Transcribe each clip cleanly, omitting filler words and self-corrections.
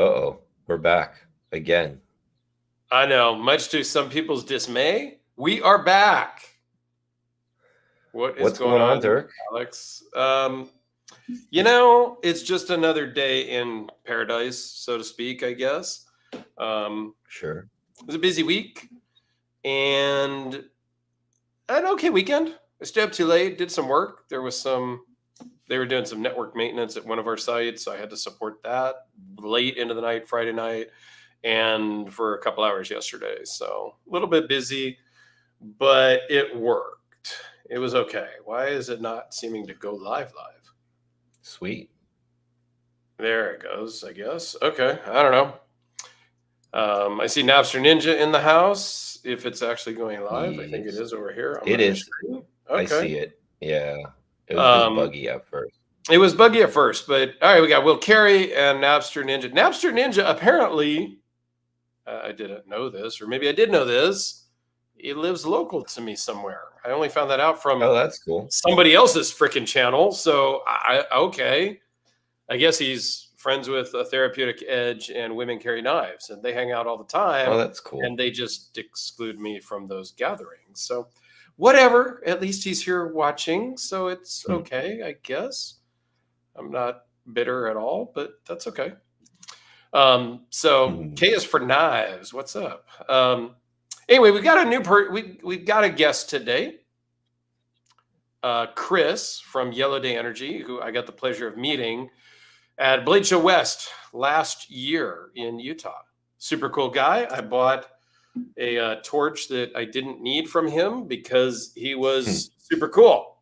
Uh-oh, we're back again. I know, much to some people's dismay, we are back. What's going on, Dirk? Alex? It's just another day in paradise, so to speak, I guess. Sure. It was a busy week and an okay weekend. I stayed up too late, did some work. They were doing some network maintenance at one of our sites, so I had to support that late into the night, Friday night, and for a couple hours yesterday. So a little bit busy, but it worked. It was okay. Why is it not seeming to go live? Sweet. There it goes, I guess. Okay, I don't know. I see Napster Ninja in the house. If it's actually going live, I think it is over here. It is. Okay. I see it. Yeah. It was just buggy at first. It was buggy at first, but all right, we got Will Carey and Napster Ninja. Napster Ninja, apparently, I didn't know this, or maybe I did know this. He lives local to me somewhere. I only found that out from that's cool. Somebody else's freaking channel. So, okay. I guess he's friends with a Therapeutic Edge and Women Carry Knives, and they hang out all the time. Oh, that's cool. And they just exclude me from those gatherings. So, whatever. At least he's here watching, so it's okay, I guess. I'm not bitter at all, but that's okay. K is for knives. What's up? Anyway, we got we've got a guest today. Kris from Yellowday Energy, who I got the pleasure of meeting at Blade Show West last year in Utah. Super cool guy. I bought a torch that I didn't need from him because he was super cool.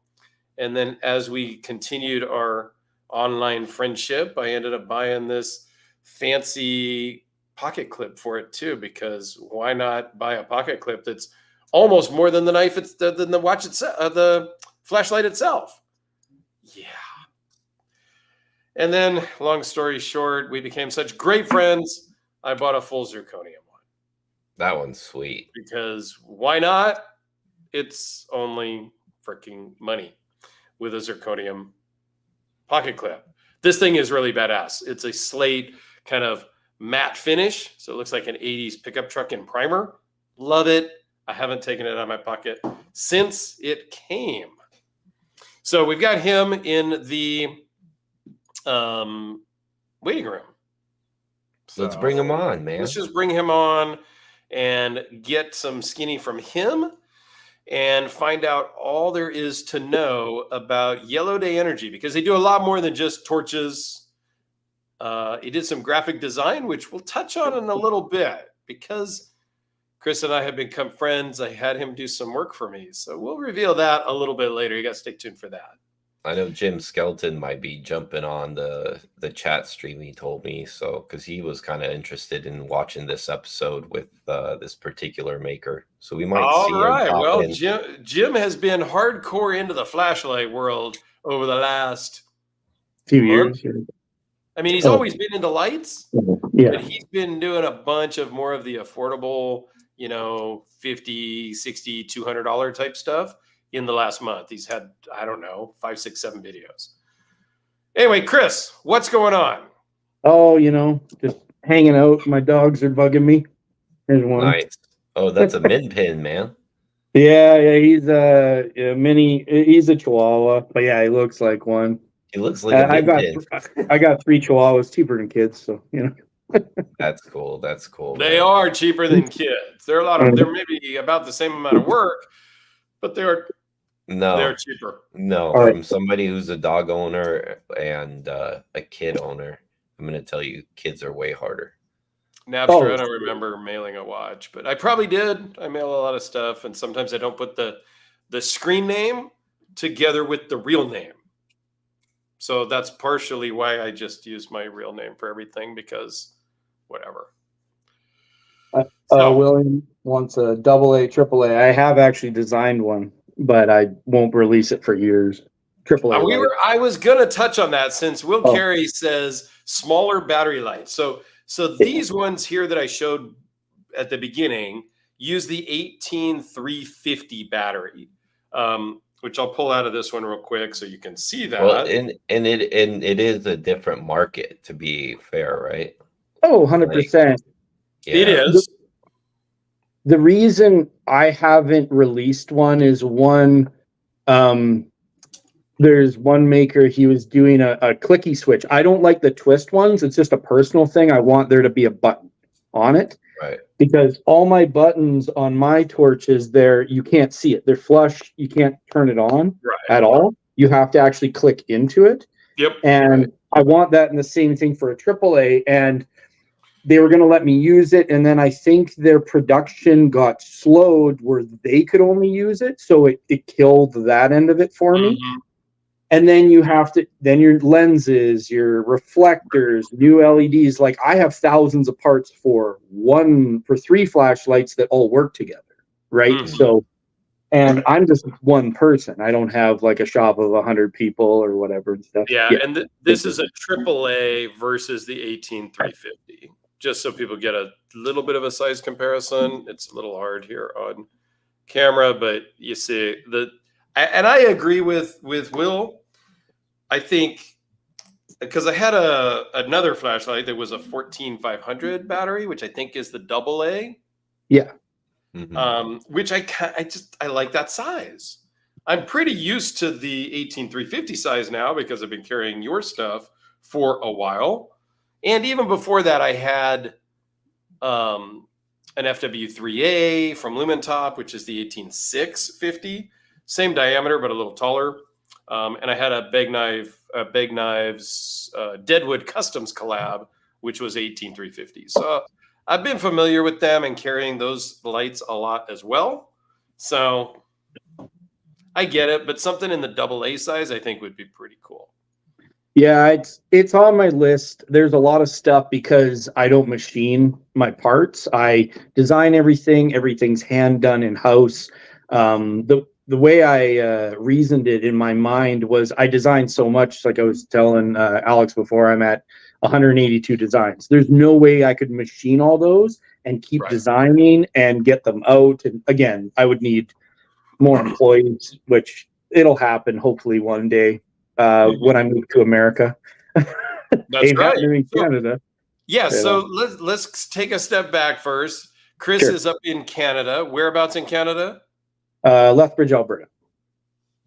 And then as we continued our online friendship, I ended up buying this fancy pocket clip for it too, because why not buy a pocket clip that's almost more than the knife, than the watch itself, the flashlight itself. Yeah. And then, long story short, we became such great friends. I bought a full zirconium one. That one's sweet. Because why not? It's only freaking money with a zirconium pocket clip. This thing is really badass. It's a slate kind of matte finish, so it looks like an 80s pickup truck in primer. Love it. I haven't taken it out of my pocket since it came. So we've got him in the waiting room. So let's bring him on, man. Let's just bring him on and get some skinny from him and find out all there is to know about Yellowday Energy, because they do a lot more than just torches. He did some graphic design, which we'll touch on in a little bit, because Kris and I have become friends. I had him do some work for me. So we'll reveal that a little bit later. You got to stay tuned for that. I know Jim Skelton might be jumping on the chat stream, he told me, so because he was kind of interested in watching this episode with this particular maker. So we might see him. All right. Well, Jim has been hardcore into the flashlight world over the last few years. I mean, he's always been into lights, but he's been doing a bunch of more of the affordable, $50, $60, $200 type stuff in the last month. He's had, I don't know, 5, 6, 7 videos. Anyway, Kris, what's going on? Oh, just hanging out. My dogs are bugging me. Here's one. Nice. Oh, that's a min pin, man. Yeah, he's a mini. He's a Chihuahua, but yeah, he looks like one. He looks like a min pin. I got 3 Chihuahuas, cheaper than kids, so That's cool. That's cool. They are cheaper than kids. They're they're maybe about the same amount of work, but they're cheaper. No, right. From somebody who's a dog owner and a kid owner, I'm going to tell you, kids are way harder. Napster, I don't remember mailing a watch, but I probably did. I mail a lot of stuff, and sometimes I don't put the screen name together with the real name. So that's partially why I just use my real name for everything, because whatever. William wants a AA, AAA. I have actually designed one, but I won't release it for years. AAA. I was gonna touch on that, since Will Carey says smaller battery lights. So these ones here that I showed at the beginning use the 18350 battery, which I'll pull out of this one real quick so you can see that. Well, and it is a different market, to be fair, right? Oh, 100%. It Yeah. is. The reason I haven't released one is there's one maker, he was doing a clicky switch. I don't like the twist ones. It's just a personal thing. I want there to be a button on it. Right. Because all my buttons on my torches, you can't see it. They're flush. You can't turn it on at all. You have to actually click into it. Yep. And I want that, and the same thing for a AAA. And they were going to let me use it, and then I think their production got slowed where they could only use it, so it killed that end of it for me. And then then your lenses, your reflectors, new LEDs. Like, I have thousands of parts for 3 flashlights that all work together, right? So, and I'm just one person. I don't have like a shop of 100 people or whatever and stuff. Yeah, and this is a AAA versus the 18350. Just so people get a little bit of a size comparison. It's a little hard here on camera, but you see and I agree with Will. I think because I had another flashlight that was a 14500 battery, which I think is the AA. Yeah. Which I like that size. I'm pretty used to the 18350 size now because I've been carrying your stuff for a while. And even before that, I had an FW3A from Lumentop, which is the 18650, same diameter but a little taller. And I had a Big Knives Deadwood Customs collab, which was 18350. So I've been familiar with them and carrying those lights a lot as well. So I get it, but something in the AA size I think would be pretty cool. Yeah, it's on my list. There's a lot of stuff because I don't machine my parts. I design everything. Everything's hand done in house. The way I reasoned it in my mind was I designed so much. Like I was telling Alex before, I'm at 182 designs. There's no way I could machine all those and keep designing and get them out. And again, I would need more employees, which it'll happen hopefully one day. When I move to America. That's right. In Canada. Yeah, so let's take a step back first. Kris is up in Canada. Whereabouts in Canada? Lethbridge, Alberta.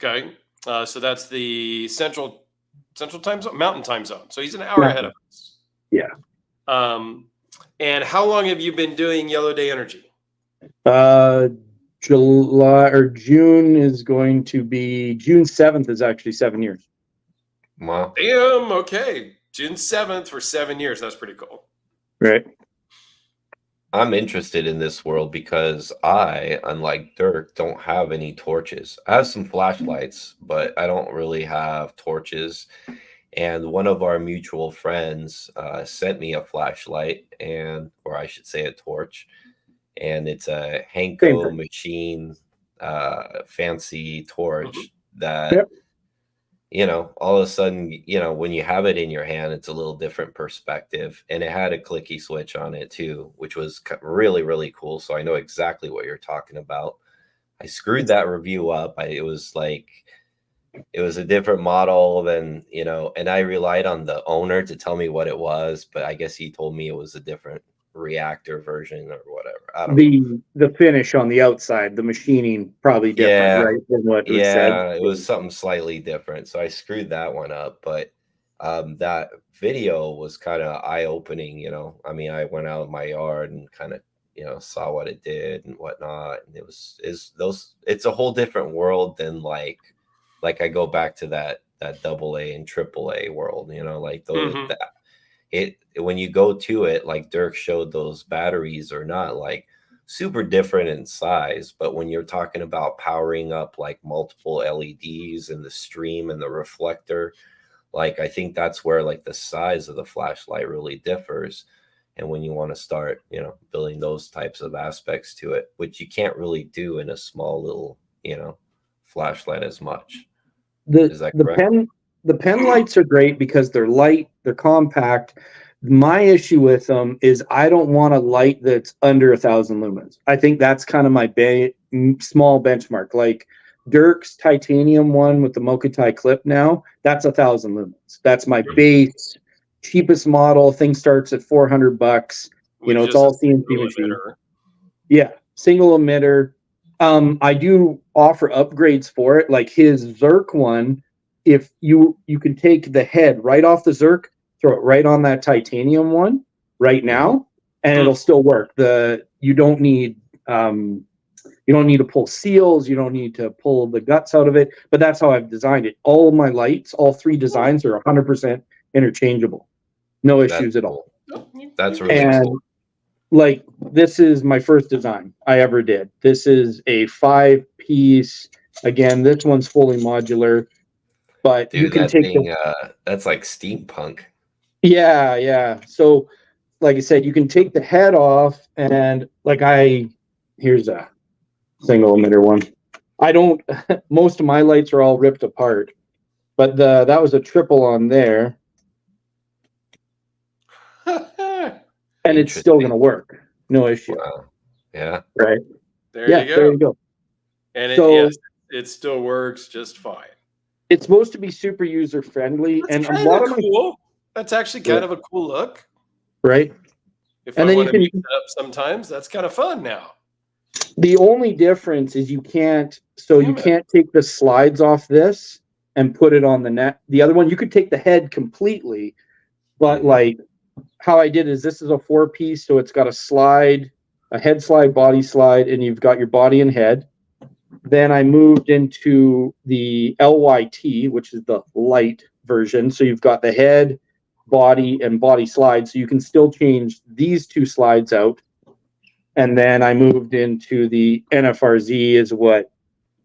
Okay. So that's the central time zone, mountain time zone. So he's an hour ahead of us. Yeah. And how long have you been doing Yellowday Energy? July or June is going to be June 7th is actually 7 years. Wow. Damn. Okay. June 7th for 7 years. That's pretty cool. Right. I'm interested in this world because I, unlike Dirk, don't have any torches. I have some flashlights, but I don't really have torches. And one of our mutual friends sent me a flashlight, or I should say a torch. And it's a Henko machine, fancy torch that, all of a sudden, when you have it in your hand, it's a little different perspective. And it had a clicky switch on it too, which was really, really cool. So I know exactly what you're talking about. I screwed that review up. It was a different model than, and I relied on the owner to tell me what it was, but I guess he told me it was a different reactor version or whatever. I don't know. The finish on the outside, the machining probably different, right? Than what was said. It was something slightly different. So I screwed that one up, but that video was kind of eye-opening, I mean, I went out in my yard and kind of saw what it did and whatnot, and it's a whole different world than like I go back to that AA and AAA world, like those when you go to it, like Dirk showed, those batteries are not like super different in size, but when you're talking about powering up like multiple LEDs and the stream and the reflector, like I think that's where like the size of the flashlight really differs. And when you want to start, building those types of aspects to it, which you can't really do in a small little, flashlight as much. Is that correct? The pen lights are great because they're light, they're compact. My issue with them is I don't want a light that's under 1,000 lumens. I think that's kind of my small benchmark. Like Dirk's titanium one with the Mokutai clip now, that's 1,000 lumens. That's my base cheapest model. Thing starts at $400. You know, it's all CNC machine. Yeah, single emitter. I do offer upgrades for it, like his Zerk one. If you can take the head right off the Zerk, throw it right on that titanium one right now, and it'll still work. You don't need to pull seals, you don't need to pull the guts out of it, but that's how I've designed it. All of my lights, all 3 designs are 100% interchangeable. No issues at all. That's really cool. Like, this is my first design I ever did. This is a 5-piece. Again, this one's fully modular, but dude, you can take that's like steampunk. Yeah. So, like I said, you can take the head off, and here's a single emitter one. Most of my lights are all ripped apart, but that was a triple on there. And it's still going to work. No issue. Wow. Yeah. Right. There you go. And it still works just fine. It's supposed to be super user friendly. That's and a lot of cool. That's actually kind of a cool look. Right. If I want to mix it up sometimes, that's kind of fun now. The only difference is you can't take the slides off this and put it on the net. The other one, you could take the head completely, but like how I did is this is a 4-piece, so it's got a head slide, body slide, and you've got your body and head. Then I moved into the LYT, which is the light version. So you've got the head, body, and body slide. So you can still change these 2 slides out. And then I moved into the NFRZ, is what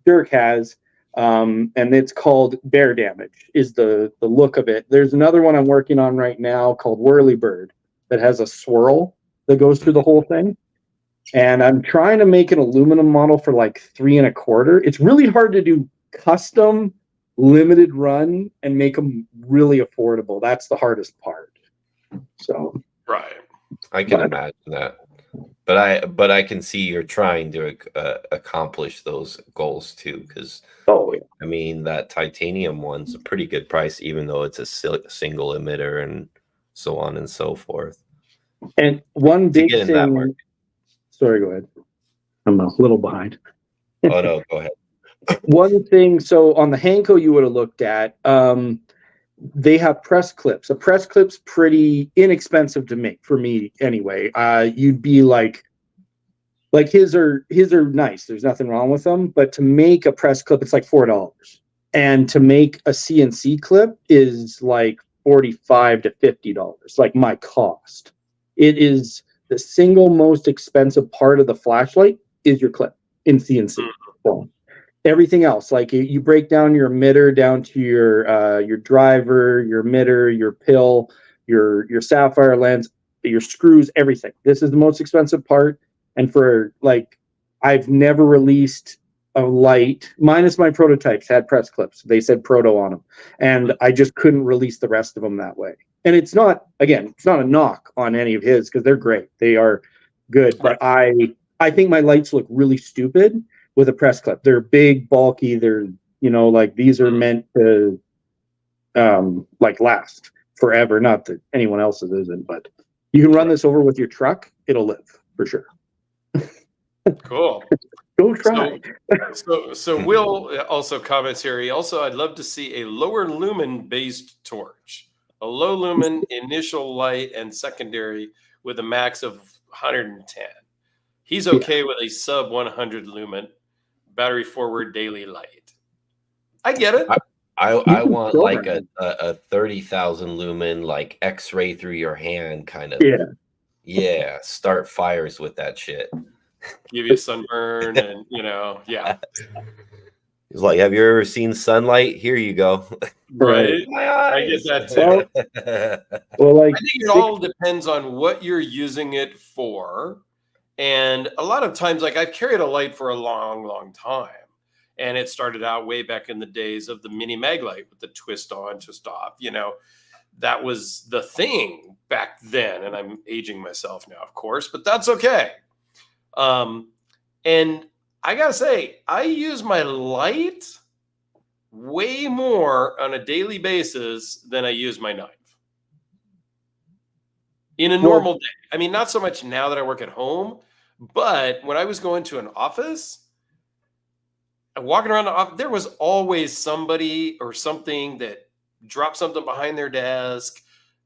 Dirk has. And it's called Bear Damage, is the look of it. There's another one I'm working on right now called Whirly Bird that has a swirl that goes through the whole thing. And I'm trying to make an aluminum model for like 3 1/4. It's really hard to do custom limited run and make them really affordable. That's the hardest part. So right, I can imagine that. But I can see you're trying to accomplish those goals too, because I mean that titanium one's a pretty good price, even though it's a single emitter and so on and so forth. And one big thing. Sorry, go ahead. I'm a little behind. Oh no, go ahead. One thing, so on the Hanko you would have looked at, they have press clips. A press clip's pretty inexpensive to make for me anyway. You'd be like his are nice. There's nothing wrong with them, but to make a press clip, it's like $4. And to make a CNC clip is like $45 to $50, like my cost. It is the single most expensive part of the flashlight is your clip in CNC form. Everything else, like you break down your emitter down to your driver, your emitter, your pill, your sapphire lens, your screws, everything. This is the most expensive part. And for I've never released a light, minus my prototypes had press clips. They said proto on them, and I just couldn't release the rest of them that way. And it's not a knock on any of his, because they're great. They are good. But I think my lights look really stupid with a press clip. They're big, bulky. They're, these are meant to last forever. Not that anyone else's isn't, but you can run this over with your truck. It'll live for sure. Cool. Go try. So Will also comments here. I'd love to see a lower lumen based torch, a low lumen initial light and secondary with a max of 110. He's okay with a sub 100 lumen battery forward daily light. I get it. I want like a 30,000 lumen, like X-ray through your hand kind of. Yeah. Start fires with that shit. Give you a sunburn and He's like, have you ever seen sunlight? Here you go. Right. I get that too. Well, I think it all depends on what you're using it for. And a lot of times, I've carried a light for a long, long time. And it started out way back in the days of the mini mag light with the twist on, twist off. That was the thing back then. And I'm aging myself now, of course, but that's okay. And I gotta say, I use my light way more on a daily basis than I use my knife. in a normal day. I mean, not so much now that I work at home, but when I was going to an office, walking around the office, there was always somebody or something that dropped something behind their desk,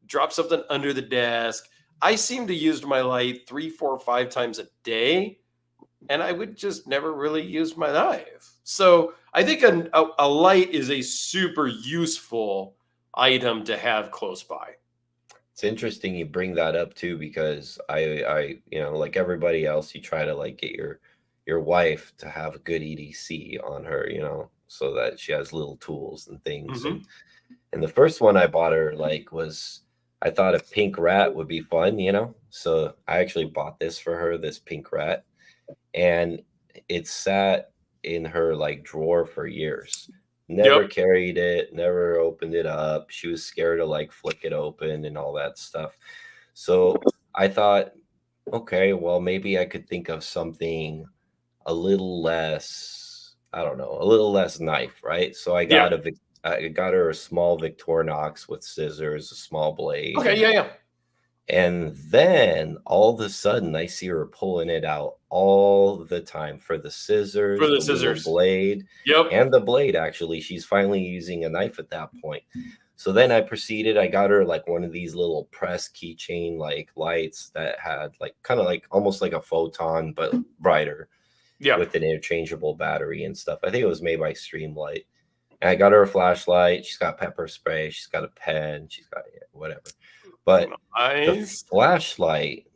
dropped something under the desk. I seem to use my light 3, 4, 5 times a day, and I would just never really use my knife. So I think a light is a super useful item to have close by. It's interesting you bring that up too, because I like everybody else, you try to like get your wife to have a good EDC on her, so that she has little tools and things. Mm-hmm. And the first one I bought her was, I thought a pink rat would be fun, so I actually bought this for her, this pink rat, and it sat in her like drawer for years. Never carried it, never opened it up. She was scared to like flick it open and all that stuff. So I thought, okay, well, maybe I could think of something a little less, I don't know, a little less knife, right? So I got I got her a small Victorinox with scissors, a small blade. Okay, yeah. And then all of a sudden, I see her pulling it out all the time for the scissors, For the little scissors. blade, and the blade. Actually, she's finally using a knife at that point. So then I proceeded. I got her like one of these little press keychain like lights that had like kind of like almost like a photon but brighter, with an interchangeable battery and stuff. I think it was made by Streamlight. And I got her a flashlight. She's got pepper spray. She's got a pen. She's got whatever. But the flashlight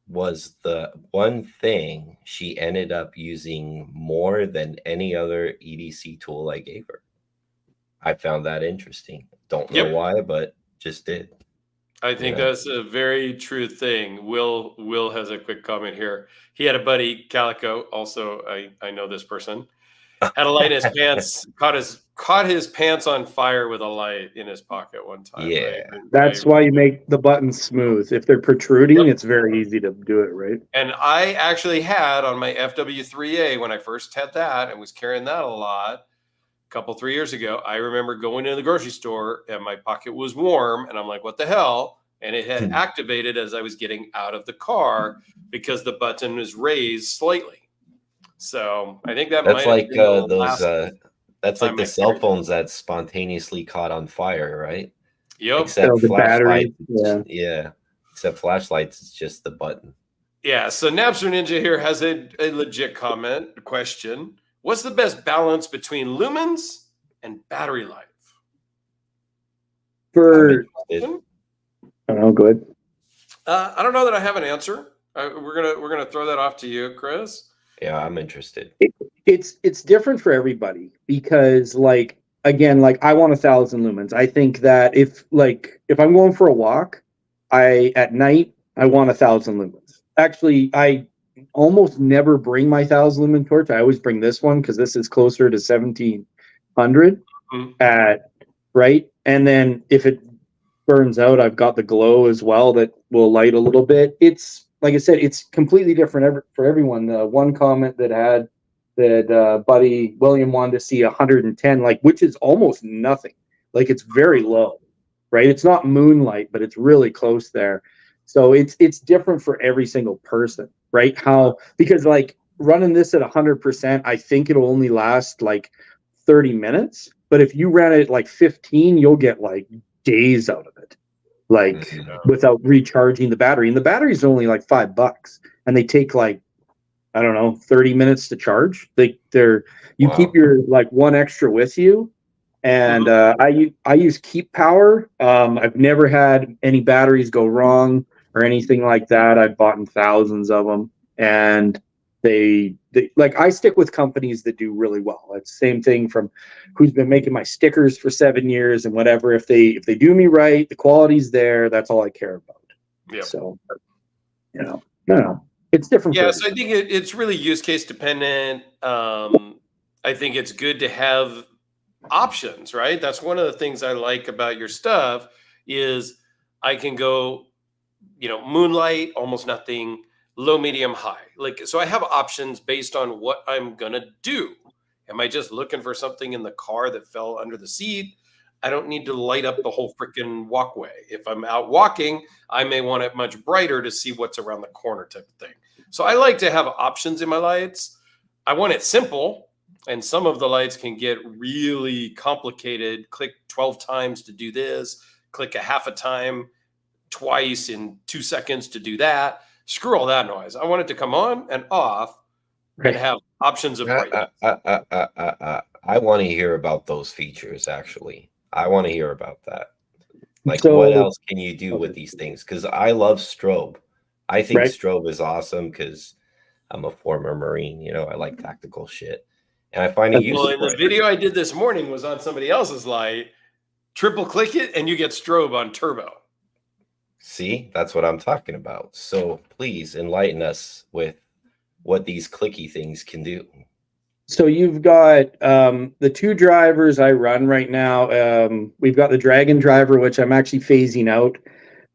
was the one thing she ended up using more than any other EDC tool I gave her. I found that interesting. Don't know why, but just did. I think that's a very true thing. Will has a quick comment here. He had a buddy, Calico, also I know this person, had a light in his pants, caught his pants on fire with a light in his pocket one time. Yeah. That's why you make the buttons smooth. If they're protruding, it's very easy to do it, right? And I actually had on my FW3A, when I first had that and was carrying that a lot, a couple, 3 years ago, I remember going to the grocery store and my pocket was warm and I'm like, what the hell? And it had activated as I was getting out of the car because the button was raised slightly. So I think that's like those. That's like the cell phones that spontaneously caught on fire, right? Yep. Except flashlights. Yeah. Except flashlights, it's just the button. Yeah. So Napster Ninja here has a legit question. What's the best balance between lumens and battery life? I don't know. Go ahead. I don't know that I have an answer. We're gonna throw that off to you, Kris. Yeah, I'm interested. It's different for everybody because, like, again, like I want 1,000 lumens. I think that if I'm going for a walk, at night I want 1,000 lumens. Actually, I almost never bring my 1,000 lumen torch. I always bring this one because this is closer to 1,700 right. And then if it burns out, I've got the glow as well that will light a little bit. It's like I said, it's completely different for everyone. The one comment that had that buddy William wanted to see 110, which is almost nothing. Like it's very low, right? It's not moonlight, but it's really close there. So it's different for every single person, right? Because like running this at 100%, I think it'll only last like 30 minutes. But if you ran it at like 15, you'll get like days out of it, without recharging the battery. And the battery's only like $5, and they take like, I don't know, 30 minutes to charge. You keep your like one extra with you. And I use Keep Power. I've never had any batteries go wrong or anything like that. I've bought thousands of them, and they like, I stick with companies that do really well. It's the same thing from who's been making my stickers for 7 years and whatever. If they do me right, the quality's there. That's all I care about. Yeah. So, no. It's different. Yeah, so I think it's really use case dependent. I think it's good to have options, right? That's one of the things I like about your stuff is I can go, moonlight, almost nothing, low, medium, high. So I have options based on what I'm gonna do. Am I just looking for something in the car that fell under the seat? I don't need to light up the whole freaking walkway. If I'm out walking, I may want it much brighter to see what's around the corner type of thing. So I like to have options in my lights. I want it simple, and some of the lights can get really complicated. Click 12 times to do this, click a half a time twice in 2 seconds to do that. Screw all that noise. I want it to come on and off and have options of brightness. I want to hear about those features, actually. I want to hear about that. Like, what else can you do with these things? Because I love strobe. I think strobe is awesome because I'm a former Marine. You know, I like tactical shit. And I find it useful. Well, in the video I did this morning was on somebody else's light. Triple click it and you get strobe on turbo. See, that's what I'm talking about. So please enlighten us with what these clicky things can do. So you've got the two drivers I run right now. We've got the Dragon driver, which I'm actually phasing out,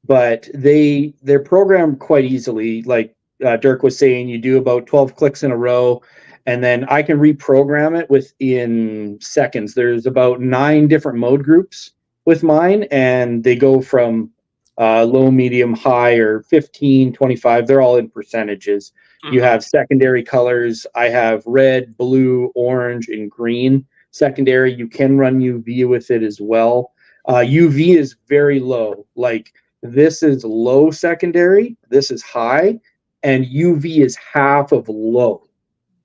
but they're programmed quite easily. Like Dirk was saying, you do about 12 clicks in a row, and then I can reprogram it within seconds. There's about 9 different mode groups with mine, and they go from low, medium, high, or 15, 25. They're all in percentages. You have secondary colors. I have red, blue, orange, and green secondary. You can run UV with it as well. UV is very low. Like, this is low secondary, this is high, and UV is half of low.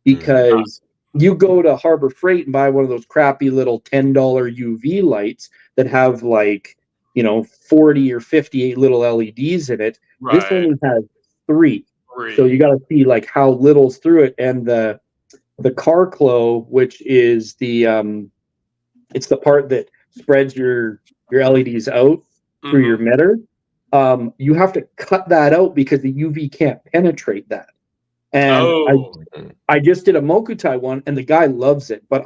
Because you go to Harbor Freight and buy one of those crappy little $10 UV lights that have, like, 40 or 58 little LEDs in it. This only has 3. So you got to see like how little's through it. And the Carclo, which is it's the part that spreads your LEDs out through your emitter. You have to cut that out because the UV can't penetrate that. And I just did a Mokutai one, and the guy loves it. But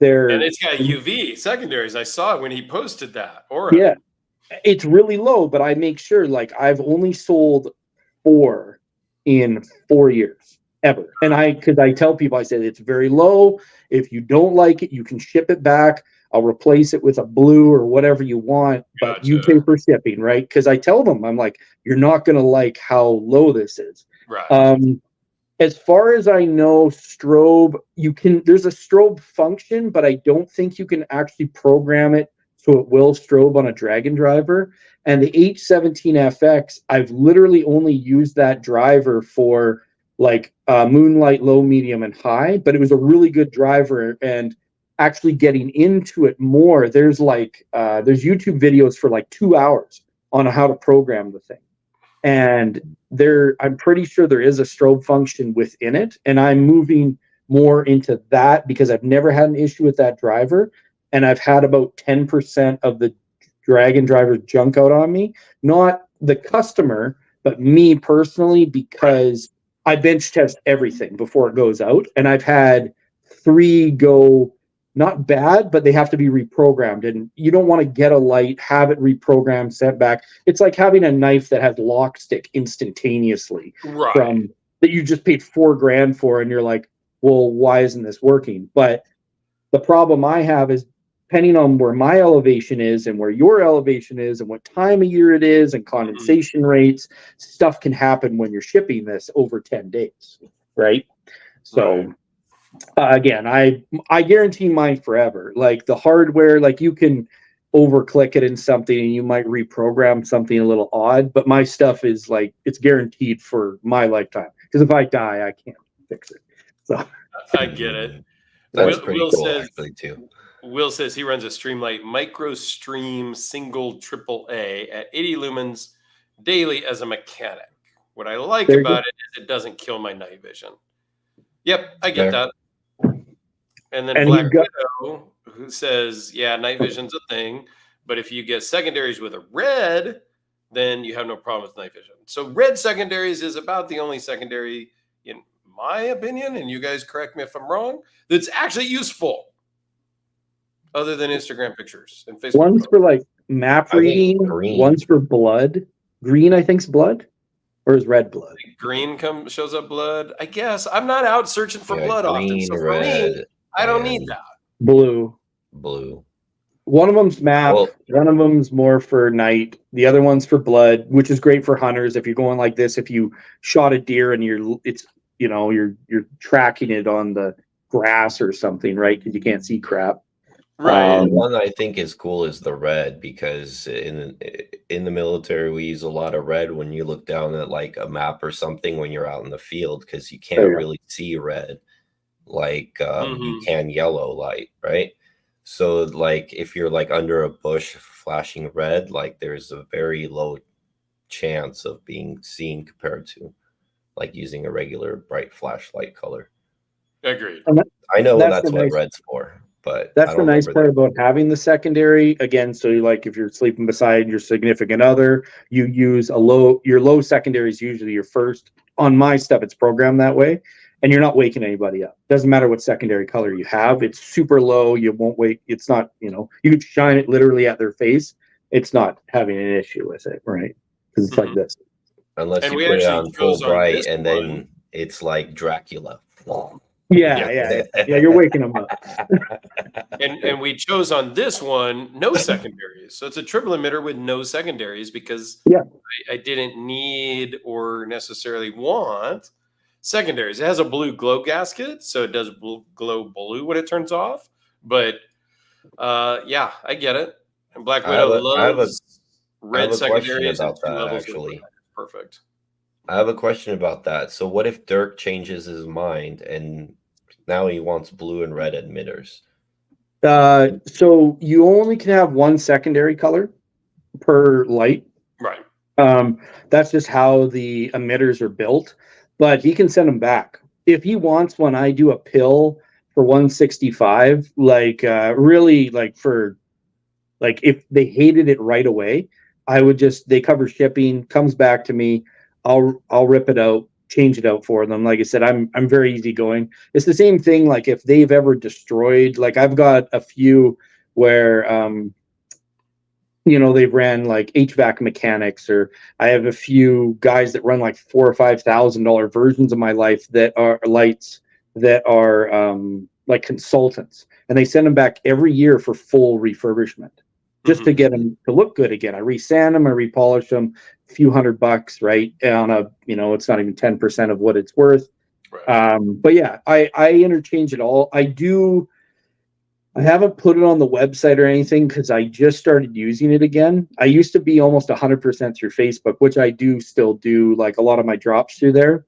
and it's got UV secondaries. I saw it when he posted that. Yeah, it's really low, but I make sure, like, I've only sold 4 in 4 years ever. And because I tell people, I said, it's very low. If you don't like it, you can ship it back. I'll replace it with a blue or whatever you want, but you pay for shipping, right? Because I tell them, I'm like, you're not going to like how low this is. As far as I know, strobe, there's a strobe function, but I don't think you can actually program it so it will strobe on a Dragon driver. And the H17FX, I've literally only used that driver for like moonlight, low, medium, and high, but it was a really good driver. And actually getting into it more, there's YouTube videos for like 2 hours on how to program the thing. And I'm pretty sure there is a strobe function within it. And I'm moving more into that because I've never had an issue with that driver. And I've had about 10% of the Dragon drivers junk out on me. Not the customer, but me personally, because I bench test everything before it goes out. And I've had 3 go not bad, but they have to be reprogrammed. And you don't want to get a light, have it reprogrammed, sent back. It's like having a knife that has lock stick instantaneously from that you just paid $4,000 for, and you're like, well, why isn't this working? But the problem I have is, depending on where my elevation is and where your elevation is and what time of year it is and condensation rates, stuff can happen when you're shipping this over 10 days, right? So again, I guarantee mine forever. Like the hardware, like you can overclick it in something and you might reprogram something a little odd, but my stuff is like, it's guaranteed for my lifetime. Because if I die, I can't fix it. So I get it. That's pretty cool, actually, too. Will says he runs a Streamlight Micro Stream single AAA at 80 lumens daily as a mechanic. What I like about it is it doesn't kill my night vision. Yep, I get that. And then Black Widow, who says, yeah, night vision's a thing, but if you get secondaries with a red, then you have no problem with night vision. So red secondaries is about the only secondary, in my opinion, and you guys correct me if I'm wrong, that's actually useful. Other than Instagram pictures and Facebook. One's for like map reading. One's for blood. Green, I think's blood, or is red blood? Green shows up blood. I guess I'm not out searching for blood often. So for me, I don't need that. Blue. One of them's map, Well, one of them's more for night. The other one's for blood, which is great for hunters. If you're going like this, if you shot a deer and you're tracking it on the grass or something, right? Because you can't see crap. Right. the one I think is cool is the red, because in the military we use a lot of red when you look down at like a map or something when you're out in the field, because you can't really see red like you can yellow light, right? So like if you're like under a bush flashing red, like there's a very low chance of being seen compared to like using a regular bright flashlight color. Agreed. I know That's that's what red's for, but that's I the don't nice remember part about having the secondary. Again, so like if you're sleeping beside your significant other, you use your low secondary is usually your first. On my stuff, it's programmed that way, and you're not waking anybody up. Doesn't matter what secondary color you have. It's super low. You won't wake. It's not, you could shine it literally at their face. It's not having an issue with it, right? Because it's like this. unless you put it on full bright and then it's like Dracula. Yeah. You're waking them up. And we chose on this one no secondaries, so it's a triple emitter with no secondaries because I didn't need or necessarily want secondaries. It has a blue glow gasket, so it does glow blue when it turns off. But yeah, I get it. And Black Widow loves red secondaries about and 2 that, levels actually. Perfect. I have a question about that. So what if Dirk changes his mind and now he wants blue and red emitters? So you only can have one secondary color per light. Right. That's just how the emitters are built, but he can send them back. If he wants, when I do a pill for 165, really like for, like if they hated it right away, they cover shipping, comes back to me. I'll rip it out, change it out for them. Like I said, I'm very easygoing. It's the same thing. Like if they've ever destroyed, like I've got a few where, they've ran like HVAC mechanics, or I have a few guys that run like $4,000 or $5,000 versions of my life that are lights that are like consultants, and they send them back every year for full refurbishment just to get them to look good again. I resand them, I repolish them, a few $100, right? On a, it's not even 10% of what it's worth. Right. But yeah, I interchange it all. I haven't put it on the website or anything because I just started using it again. I used to be almost 100% through Facebook, which I do still do, like a lot of my drops through there.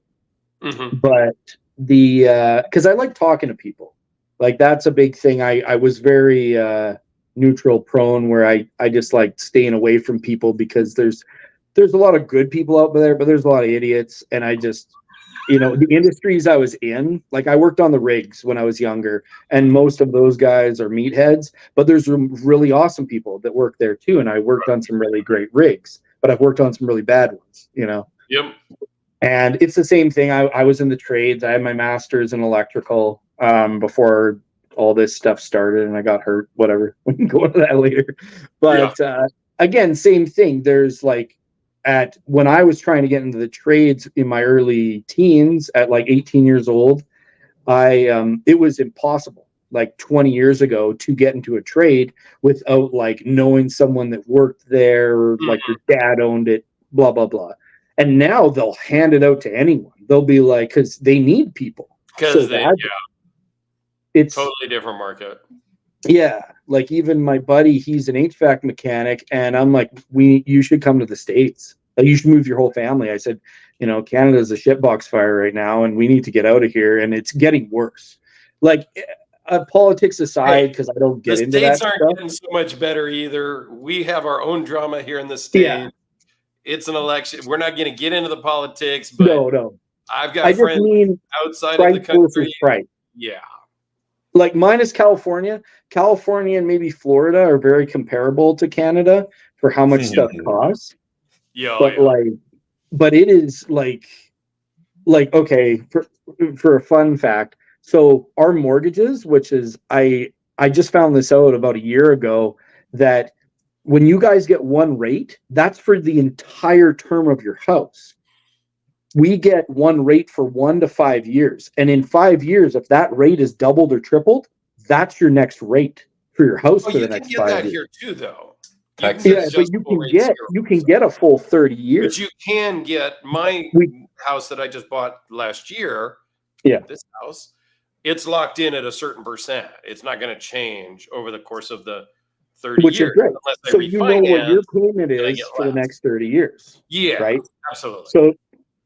But because I like talking to people, like that's a big thing. I was very neutral prone, where I just like staying away from people because there's a lot of good people out there, but there's a lot of idiots. And I just, the industries I was in, like I worked on the rigs when I was younger, and most of those guys are meatheads, but there's really awesome people that work there too. And I worked on some really great rigs, but I've worked on some really bad ones, Yep. And it's the same thing. I was in the trades. I had my master's in electrical before all this stuff started, and I got hurt, whatever. We can go into that later. But again, same thing. There's like, when I was trying to get into the trades in my early teens at like 18 years old, it was impossible like 20 years ago to get into a trade without like knowing someone that worked there, or like your dad owned it, blah, blah, blah. And now they'll hand it out to anyone. They'll be like, because they need people. It's totally different market. Yeah. Like even my buddy, he's an HVAC mechanic, and I'm like, you should come to the States. Like, you should move your whole family. I said, Canada's a shitbox fire right now, and we need to get out of here. And it's getting worse. Like politics aside, because I don't get into that. The States aren't getting so much better either. We have our own drama here in the States. Yeah. It's an election. We're not going to get into the politics, but no. I've got friends outside of the country. Yeah. Like minus California and maybe Florida are very comparable to Canada for how much stuff costs. But it is like okay, for a fun fact. So our mortgages, which is I just found this out about a year ago, that when you guys get one rate, that's for the entire term of your house. We get one rate for 1 to 5 years. And in 5 years, if that rate is doubled or tripled, that's your next rate for your house Oh, for you the can next get 5 that years. here too, though. Texas. Yeah, but you can get a full 30 years. But you can get my house that I just bought last year. Yeah. This house, it's locked in at a certain percent. It's not going to change over the course of the 30 Which years. is great. So you know what your payment is for the next 30 years. Yeah. Right? Absolutely. So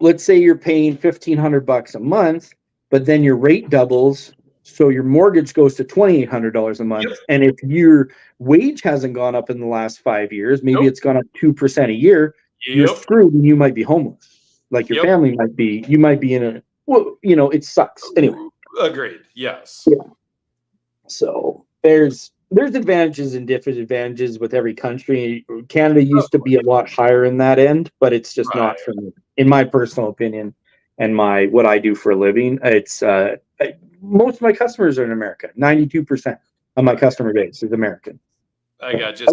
let's say you're paying $1,500 a month, but then your rate doubles. So your mortgage goes to $2,800 a month. Yep. And if your wage hasn't gone up in the last 5 years, maybe it's gone up 2% a year, you're screwed and you might be homeless. Like your family might be, you might be in a, well, you know, it sucks. Anyway. Agreed. Yes. Yeah. So there's advantages and disadvantages with every country. Canada used to be a lot higher in that end, but it's just not for me, in my personal opinion and what I do for a living. It's most of my customers are in America. 92% of my customer base is American. I got you.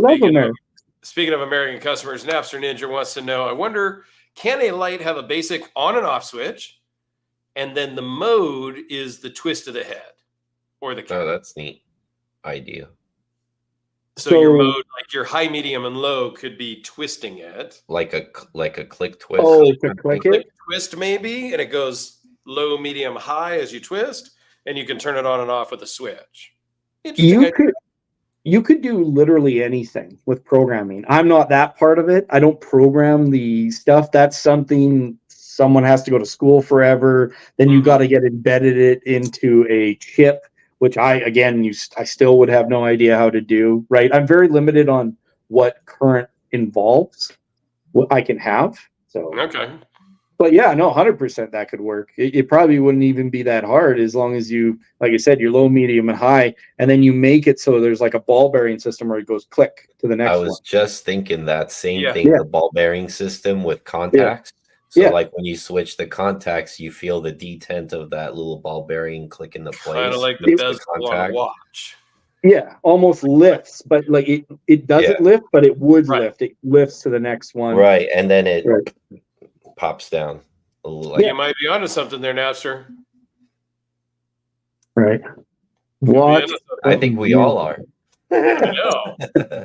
Speaking of American customers, Napster Ninja wants to know, I wonder, can a light have a basic on and off switch? And then the mode is the twist of the head or the camera. Oh, that's neat idea. So your mode, like your high, medium, and low, could be twisting it. Like a click twist. Oh, click twist maybe, and it goes low, medium, high as you twist, and you can turn it on and off with a switch. You could do literally anything with programming. I'm not that part of it. I don't program the stuff. That's something someone has to go to school forever. Then you got to get embedded it into a chip, which I still would have no idea how to do. Right. I'm very limited on what current involves what I can have. So, okay. But yeah, no, 100% that could work. It probably wouldn't even be that hard as long as you, like I said, you're low, medium, and high, and then you make it so there's like a ball bearing system where it goes click to the next one. I was just thinking that same thing, the ball bearing system with contacts. So like when you switch the contacts, you feel the detent of that little ball bearing click into place. Kind of like the bezel on a watch. Yeah, almost lifts, but like it doesn't lift, but it would lift. It lifts to the next one. Right, and then it pops down. You might be onto something there, Napster. Right. What? I think we all are. I know.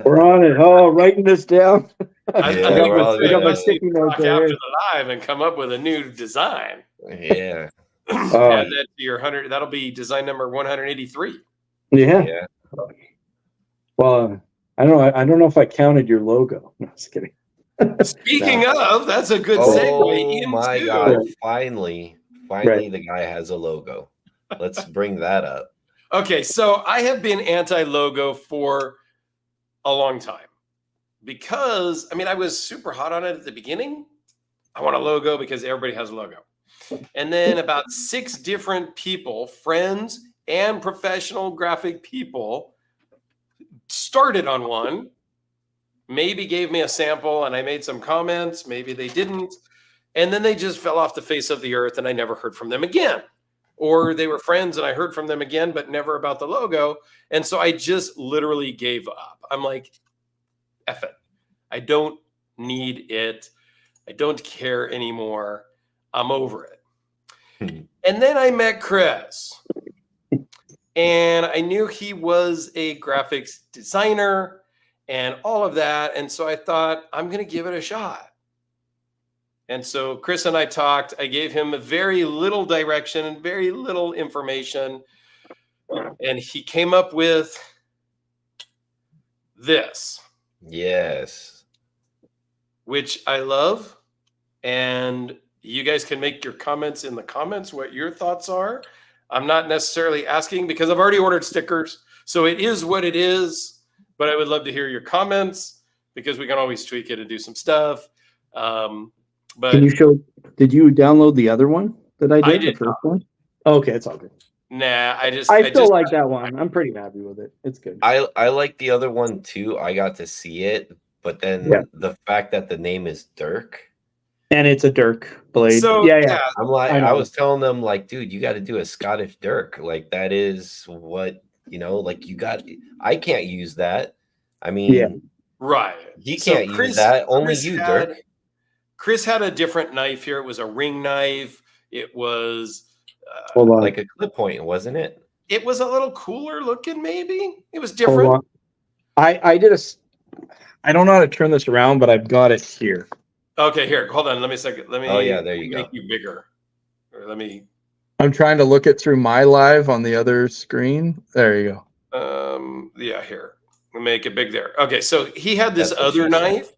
We're on it. Oh, writing this down. I got my sticky notes after the live and come up with a new design. Yeah. Add that to your 100. That'll be design number 183. Yeah. Well, I don't know if I counted your logo. No, just kidding. Speaking of, that's a good segue. Oh my God! Finally, the guy has a logo. Let's bring that up. Okay, so I have been anti-logo for a long time because I was super hot on it at the beginning. I want a logo because everybody has a logo, and then about 6 different people, friends and professional graphic people, started on one. Maybe gave me a sample and I made some comments. Maybe they didn't. And then they just fell off the face of the earth and I never heard from them again. Or they were friends and I heard from them again, but never about the logo. And so I just literally gave up. I'm like, F it. I don't need it. I don't care anymore. I'm over it. And then I met Kris. And I knew he was a graphics designer and all of that. And so I thought, I'm going to give it a shot. And so Kris and I talked. I gave him very little direction and very little information. And he came up with this. Yes. Which I love. And you guys can make your comments in the comments what your thoughts are. I'm not necessarily asking because I've already ordered stickers. So it is what it is. But I would love to hear your comments because we can always tweak it and do some stuff. But can you show? Did you download the other one that I did? The first one. Okay, it's all good. Nah, I still like that one. I'm pretty happy with it. It's good. I like the other one too. I got to see it, but then the fact that the name is Dirk. And it's a Dirk blade. So, yeah. I'm like, I was telling them like, dude, you got to do a Scottish Dirk. Like that is what. Like I can't use that. I mean, right. You can't use that. Only you, Dirk. Kris had a different knife here. It was a ring knife. It was like a clip point, wasn't it? it was a little cooler looking. Maybe it was Hold different. on. I did I don't know how to turn this around, but I've got it here. Okay, here, hold on. Let me a second. Let me. Oh yeah, there you make go. you bigger. Or let me. I'm trying to look it through my live on the other screen. There you go. Yeah, here. Make it big there. Okay, so he had this That's what other she said. knife,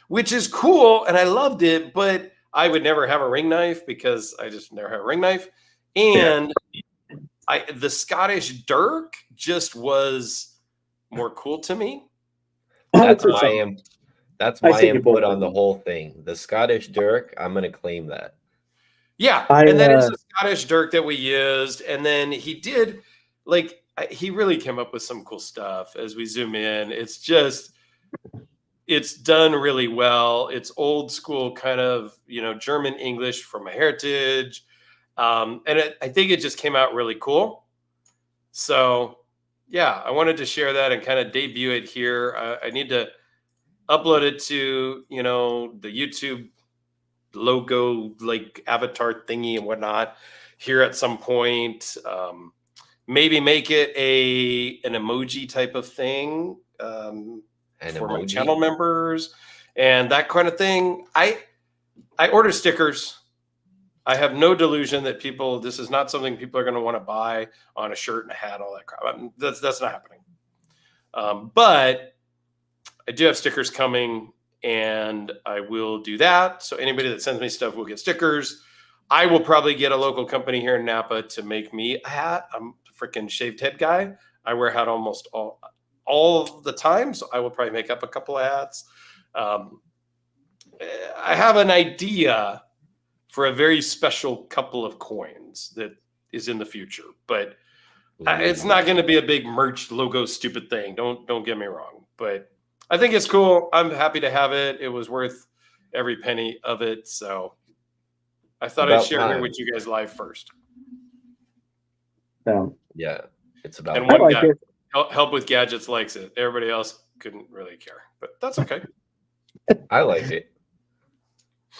which is cool, and I loved it, but I would never have a ring knife because I just never have a ring knife. And the Scottish Dirk just was more cool to me. That's 100%. my input on the whole thing. The Scottish Dirk, I'm gonna claim that. Yeah, and that is a Scottish Dirk that we used, and then he did he really came up with some cool stuff as we zoom in. It's just, it's done really well. It's old school kind of, German English from a heritage. And I think it just came out really cool. So yeah, I wanted to share that and kind of debut it here. I need to upload it to, the YouTube logo, like avatar thingy and whatnot here at some point. Maybe make it an emoji type of thing for my channel members and that kind of thing. I order stickers. I have no delusion that this is not something people are going to want to buy on a shirt and a hat, all that crap. That's not happening. But I do have stickers coming, and I will do that. So anybody that sends me stuff will get stickers. I will probably get a local company here in Napa to make me a hat. I'm a freaking shaved head guy. I wear a hat almost all the time, so I will probably make up a couple of hats. I have an idea for a very special couple of coins that is in the future, but it's not going to be a big merch logo stupid thing. Don't get me wrong, but I think it's cool. I'm happy to have it. It was worth every penny of it. So I thought I'd share here with you guys live first. Yeah, it's about. And one guy, Help with Gadgets, likes it. Everybody else couldn't really care, but that's okay. I like it.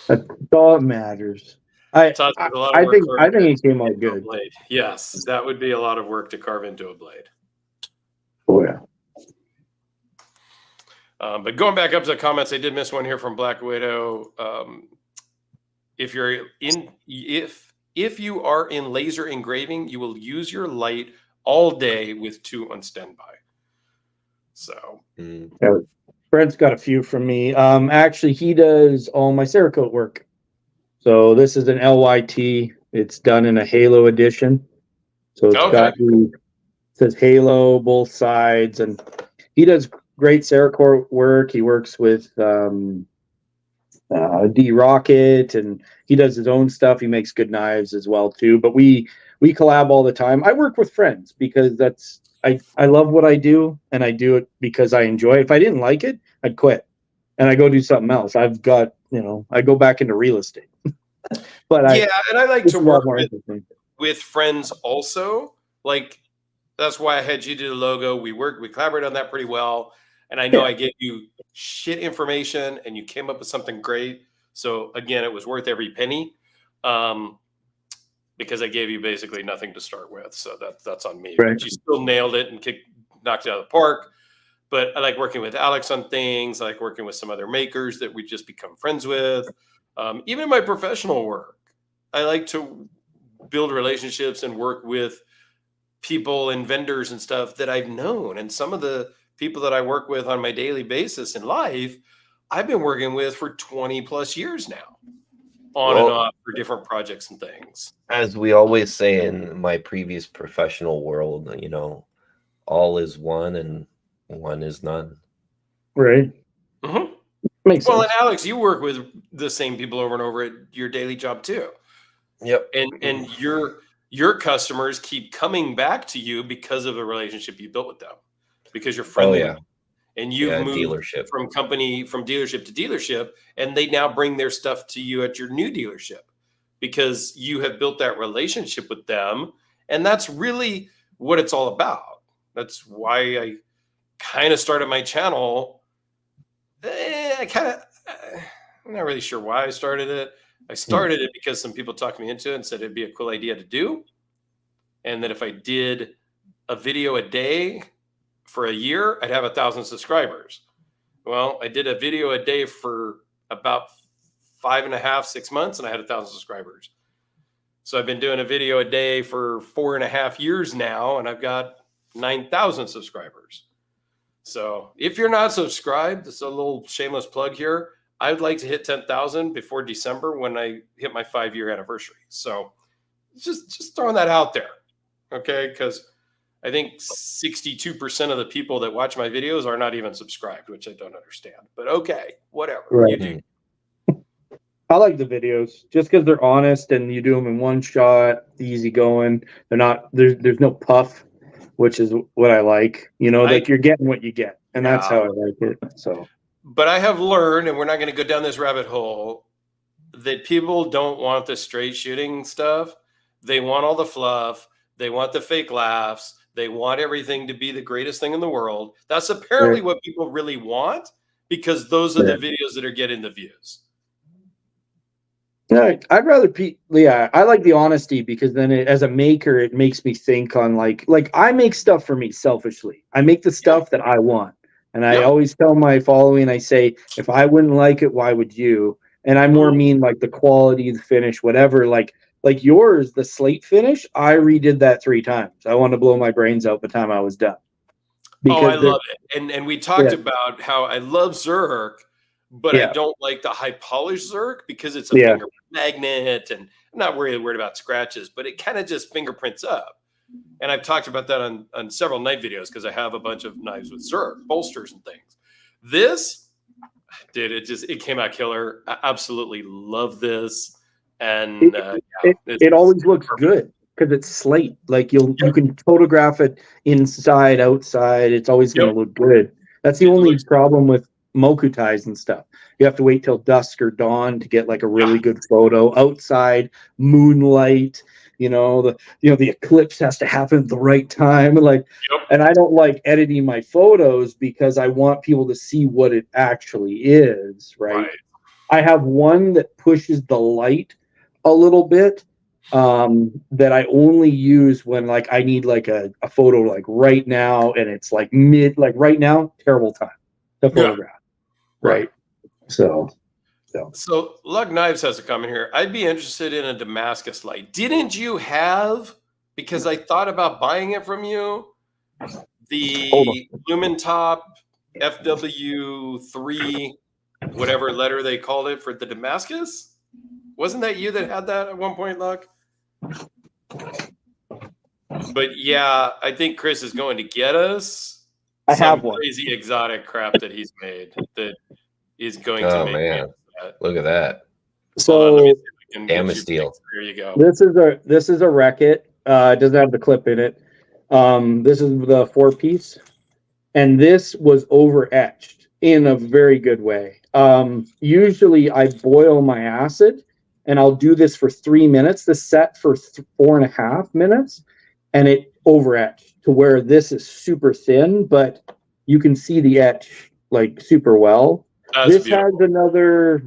That's all that matters. I think it came out good. Yes, that would be a lot of work to carve into a blade. Oh yeah. But going back up to the comments, I did miss one here from Black Widow. If you are in laser engraving, you will use your light all day with 2 on standby. So Brent's got a few from me. Actually, he does all my Cerakote work. So this is an LYT. It's done in a Halo edition. So it says Halo both sides, and he does great Cerakote work. He works with D-Rocket, and he does his own stuff. He makes good knives as well too. But we collab all the time. I work with friends because I love what I do, and I do it because I enjoy it. If I didn't like it, I'd quit and I go do something else. I've got, I go back into real estate. But and I like to work with friends also. Like, that's why I had you do the logo. We collaborated on that pretty well. And I know I gave you shit information and you came up with something great. So again, it was worth every penny. Because I gave you basically nothing to start with. So that's on me. Right. But you still nailed it and knocked it out of the park. But I like working with Alex on things. I like working with some other makers that we just become friends with. Even in my professional work, I like to build relationships and work with people and vendors and stuff that I've known. And some of the people that I work with on my daily basis in life, I've been working with for 20 plus years now, and off for different projects and things. As we always say in my previous professional world, all is one and one is none. Right. Mm-hmm. Makes sense. And Alex, you work with the same people over and over at your daily job too. Yep. And your customers keep coming back to you because of a relationship you built with them, because you're friendly. Oh, yeah. And you've moved from dealership to dealership, and they now bring their stuff to you at your new dealership because you have built that relationship with them. And that's really what it's all about. That's why I kind of started my channel. I'm not really sure why I started it. I started it because some people talked me into it and said it'd be a cool idea to do. And that if I did a video a day for a year, I'd have 1,000 subscribers. Well, I did a video a day for about 5.5, 6 months, and I had 1,000 subscribers. So I've been doing a video a day for 4.5 years now, and I've got 9,000 subscribers. So if you're not subscribed, it's a little shameless plug here. I would like to hit 10,000 before December when I hit my 5-year anniversary. So just throwing that out there, okay? Because I think 62% of the people that watch my videos are not even subscribed, which I don't understand. But okay, whatever. Right. You do. I like the videos just because they're honest and you do them in one shot, easy going. They're not there's no puff, which is what I like. You know, like you're getting what you get, and that's how I like it. So, but I have learned, and we're not going to go down this rabbit hole, that people don't want the straight shooting stuff. They want all the fluff. They want the fake laughs. They want everything to be the greatest thing in the world. That's apparently what people really want, because those are the videos that are getting the views. Yeah, I'd rather I like the honesty, because then as a maker, it makes me think on like I make stuff for me selfishly. I make the stuff that I want. And I always tell my following, I say, if I wouldn't like it, why would you? And I more mean like the quality, the finish, whatever. Like yours, the slate finish, I redid that 3 times. I wanted to blow my brains out by the time I was done. Because I love it. And we talked about how I love Zerk, but I don't like the high polished Zerk because it's a finger magnet, and I'm not worried about scratches, but it kind of just fingerprints up. And I've talked about that on several knife videos, because I have a bunch of knives with Zerk, bolsters and things. This, dude, it came out killer. I absolutely love this. And it always looks good because it's slate. Like you can photograph it inside, outside. It's always going to look good. That's the only problem with Moku ties and stuff. You have to wait till dusk or dawn to get like a really good photo outside, moonlight. The eclipse has to happen at the right time. And I don't like editing my photos because I want people to see what it actually is. Right. I have one that pushes the light a little bit, that I only use when I need a photo right now, and it's right now, terrible time to photograph. Right. So Luck Knives has a comment here. I'd be interested in a Damascus light. Didn't you have, because I thought about buying it from you, the Lumen Top FW3, whatever letter they called it, for the Damascus? Wasn't that you that had that at one point, Luck? But yeah, I think Kris is going to get us some crazy exotic crap that he's made that is going to make man. Look at that. So damn steel. There you go. This is a Wreck-It. It doesn't have the clip in it. This is the 4-piece, and this was over etched in a very good way. Usually I boil my acid, and I'll do this for 3 minutes. The set for 4.5 minutes, and it over etched to where this is super thin, but you can see the etch super well. This has another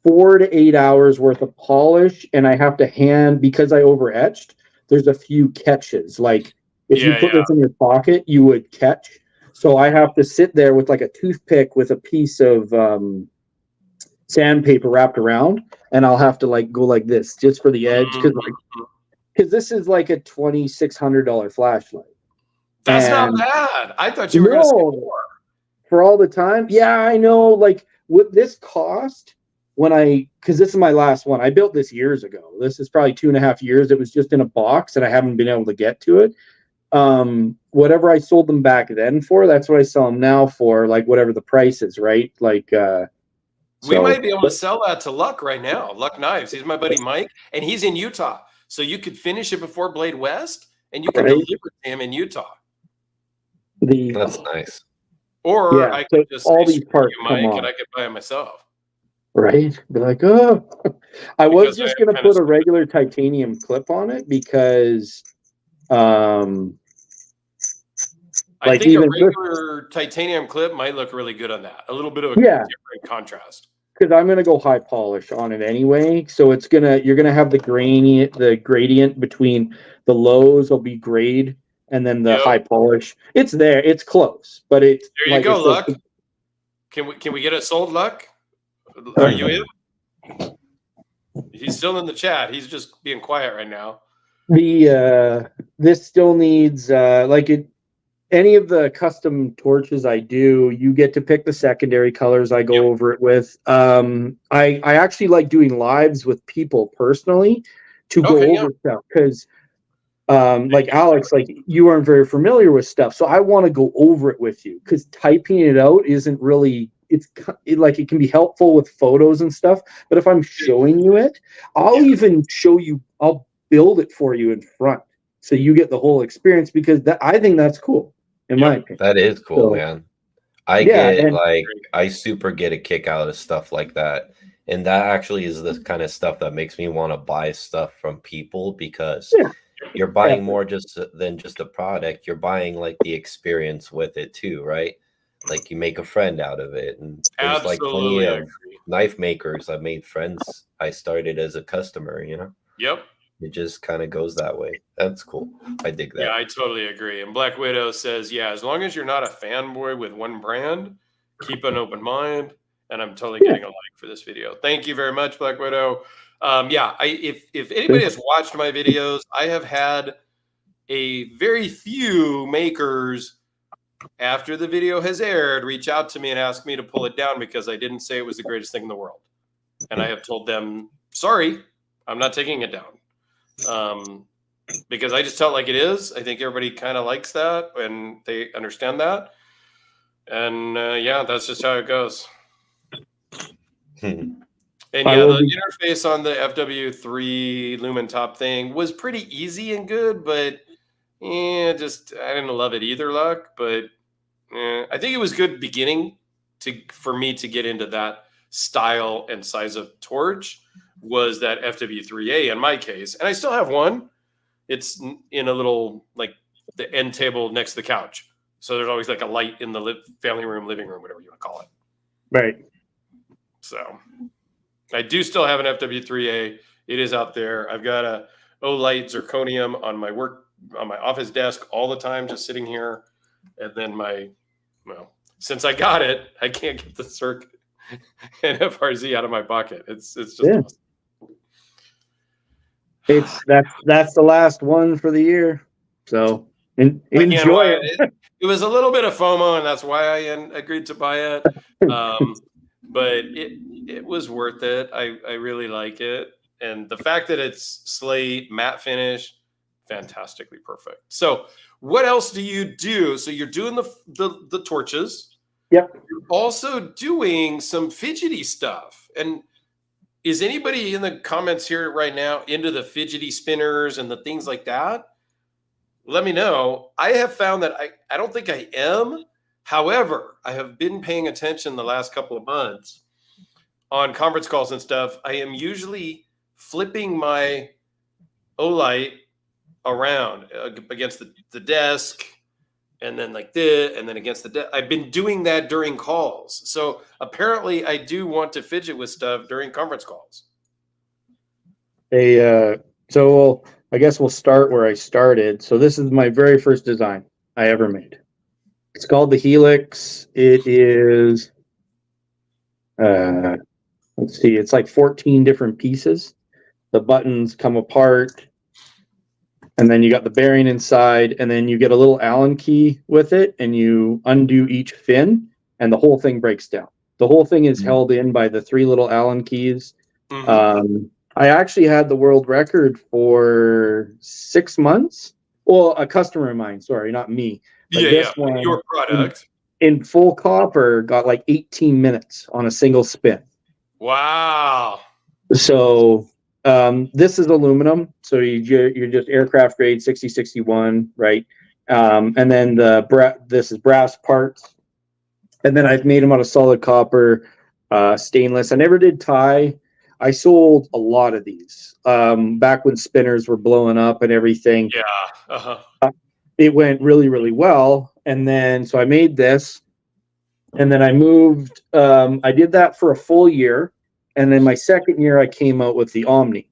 4 to 8 hours worth of polish, and I have to because I over etched, there's a few catches. If you put this in your pocket, you would catch. So I have to sit there with a toothpick with a piece of sandpaper wrapped around, and I'll have to go like this just for the edge, because this is a $2,600 flashlight. That's not bad. I thought you were going to say more. For all the time. Yeah, I know. What this cost because this is my last one. I built this years ago. This is probably 2.5 years. It was just in a box, and I haven't been able to get to it. Whatever I sold them back then for, that's what I sell them now for, whatever the price is, right? We might be able to sell that to Luck right now. Luck Knives. He's my buddy Mike, and he's in Utah. So you could finish it before Blade West, and you can deliver to him in Utah. That's nice. Or I could just all these parts Mike, and I could buy it myself. Right? Be I was just going to put a regular titanium clip on it because I think a regular titanium clip might look really good on that. A little bit of a different contrast. Because I'm going to go high polish on it anyway. So you're going to have the gradient between the lows will be grayed, and then the Yep. high polish. It's there. It's close, but it's There you like go, I Luck. said, Can we get it sold, Luck? Are you in? He's still in the chat. He's just being quiet right now. this still needs any of the custom torches I do, you get to pick the secondary colors I go over it with. I actually like doing lives with people personally to go over stuff because like Alex, like you aren't very familiar with stuff, so I want to go over it with you because typing it out isn't really. It can be helpful with photos and stuff, but if I'm showing you it, I'll even show you. I'll build it for you in front, so you get the whole experience because I think that's cool. In my opinion, that is cool, So, man. I super get a kick out of stuff like that. And that actually is the kind of stuff that makes me want to buy stuff from people because you're buying more than just a product. You're buying like the experience with it too, right? Like you make a friend out of it. And there's like plenty of knife makers. I've made friends. I started as a customer, you know? Yep. It just kind of goes that way. That's cool. I dig that. Yeah, I totally agree. And Black Widow says, yeah, as long as you're not a fanboy with one brand, keep an open mind. And I'm totally getting a like for this video. Thank you very much, Black Widow. If anybody has watched my videos, I have had a very few makers after the video has aired reach out to me and ask me to pull it down because I didn't say it was the greatest thing in the world. And I have told them, sorry, I'm not taking it down. Because I just tell it like it is. I think everybody kind of likes that and they understand that. And that's just how it goes. And the interface on the FW3 Lumen Top thing was pretty easy and good, but I didn't love it either, Luck. But I think it was good beginning for me to get into that style and size of torch was that FW3A in my case. And I still have one. It's in a little, like the end table next to the couch. So there's always like a light in the family room, living room, whatever you want to call it. Right. So I do still have an FW3A. It is out there. I've got a Olight zirconium on my office desk all the time, just sitting here. And then since I got it, I can't get the Circ and FRZ out of my pocket. It's just awesome. That's the last one for the year. So enjoy it. It was a little bit of FOMO, and that's why I agreed to buy it. But it was worth it. I really like it. And the fact that it's slate, matte finish, fantastically perfect. So what else do you do? So you're doing the torches. Yep. You're also doing some fidgety stuff. And is anybody in the comments here right now into the fidgety spinners and the things like that? Let me know. I have found that I don't think I am. However, I have been paying attention the last couple of months on conference calls and stuff. I am usually flipping my Olight around against the desk and then like this and then against the desk. I've been doing that during calls. So apparently I do want to fidget with stuff during conference calls. So I guess we'll start where I started. So this is my very first design I ever made. It's called the Helix. It is, let's see, it's like 14 different pieces. The buttons come apart, and then you got the bearing inside, and then you get a little Allen key with it, and you undo each fin, and the whole thing breaks down. The whole thing is held in by the 3 little Allen keys. I actually had the world record for 6 months. Well, a customer of mine, sorry, not me. But this one, your product. In full copper, got like 18 minutes on a single spin. Wow. So this is aluminum. So you're just aircraft grade 6061, right? And then this is brass parts. And then I've made them out of solid copper, stainless. I never did tie. I sold a lot of these back when spinners were blowing up and everything. Yeah. It went really, really well. And then, so I made this, and then I moved. I did that for a full year. And then my second year, I came out with the Omni.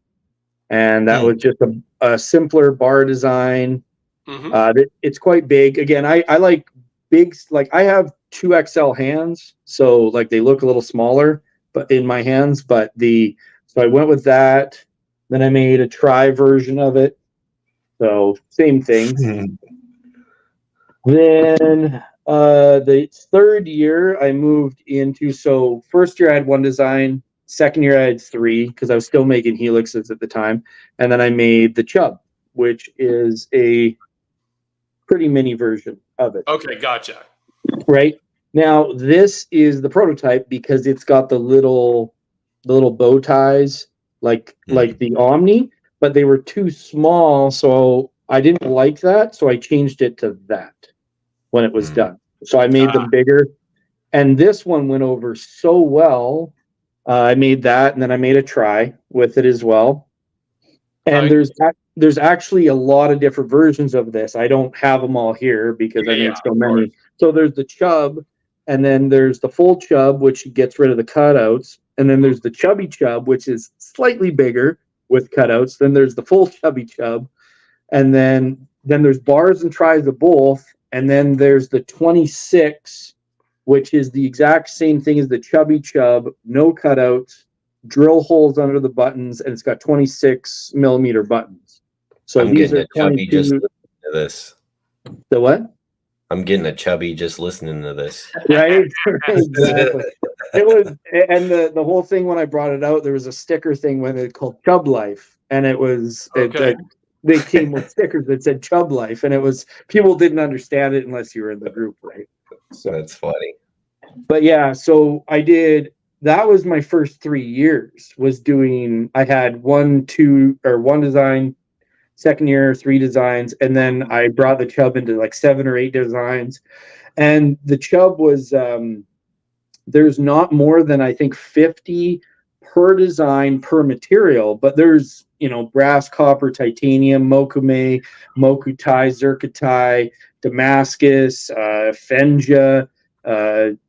And that was just a simpler bar design. It's quite big. Again, I like big, like I have 2XL hands, so like they look a little smaller, but in my hands. So I went with that. Then I made a tri version of it. So same thing. Then the third year I moved into, so first year I had one design, second year I had three because I was still making helixes at the time. And then I made the Chub, which is a pretty mini version of it. Okay, gotcha. Right. Now this is the prototype because it's got the little bow ties like the Omni, but they were too small, so I didn't like that, so I changed it to that when it was done. So I made them bigger, and this one went over so well. I made that, and then I made a tri with it as well. And there's actually a lot of different versions of this. I don't have them all here because I made so many. So there's the Chub, and then there's the full Chub, which gets rid of the cutouts. And then there's the Chubby Chub, which is slightly bigger with cutouts. Then there's the full Chubby Chub. And then there's bars and tries of both. And then there's the 26, which is the exact same thing as the Chubby Chub, no cutouts, drill holes under the buttons, and it's got 26 millimeter buttons. So I'm these getting are a chubby 22. just listening to this. The what? I'm getting a chubby just listening to this. Right? Exactly. It was, and the whole thing when I brought it out, there was a sticker thing when it called Chub Life, and it was they came with stickers that said Chub Life, and it was, people didn't understand it unless you were in the group, right? So that's funny. But yeah, so that was my first 3 years was doing, I had one design, second year, 3 designs. And then I brought the Chub into like 7 or 8 designs. And the Chub was, there's not more than I think 50 per design per material, but there's, brass, copper, titanium, mokume, mokutai, zircotai, Damascus, Fenja,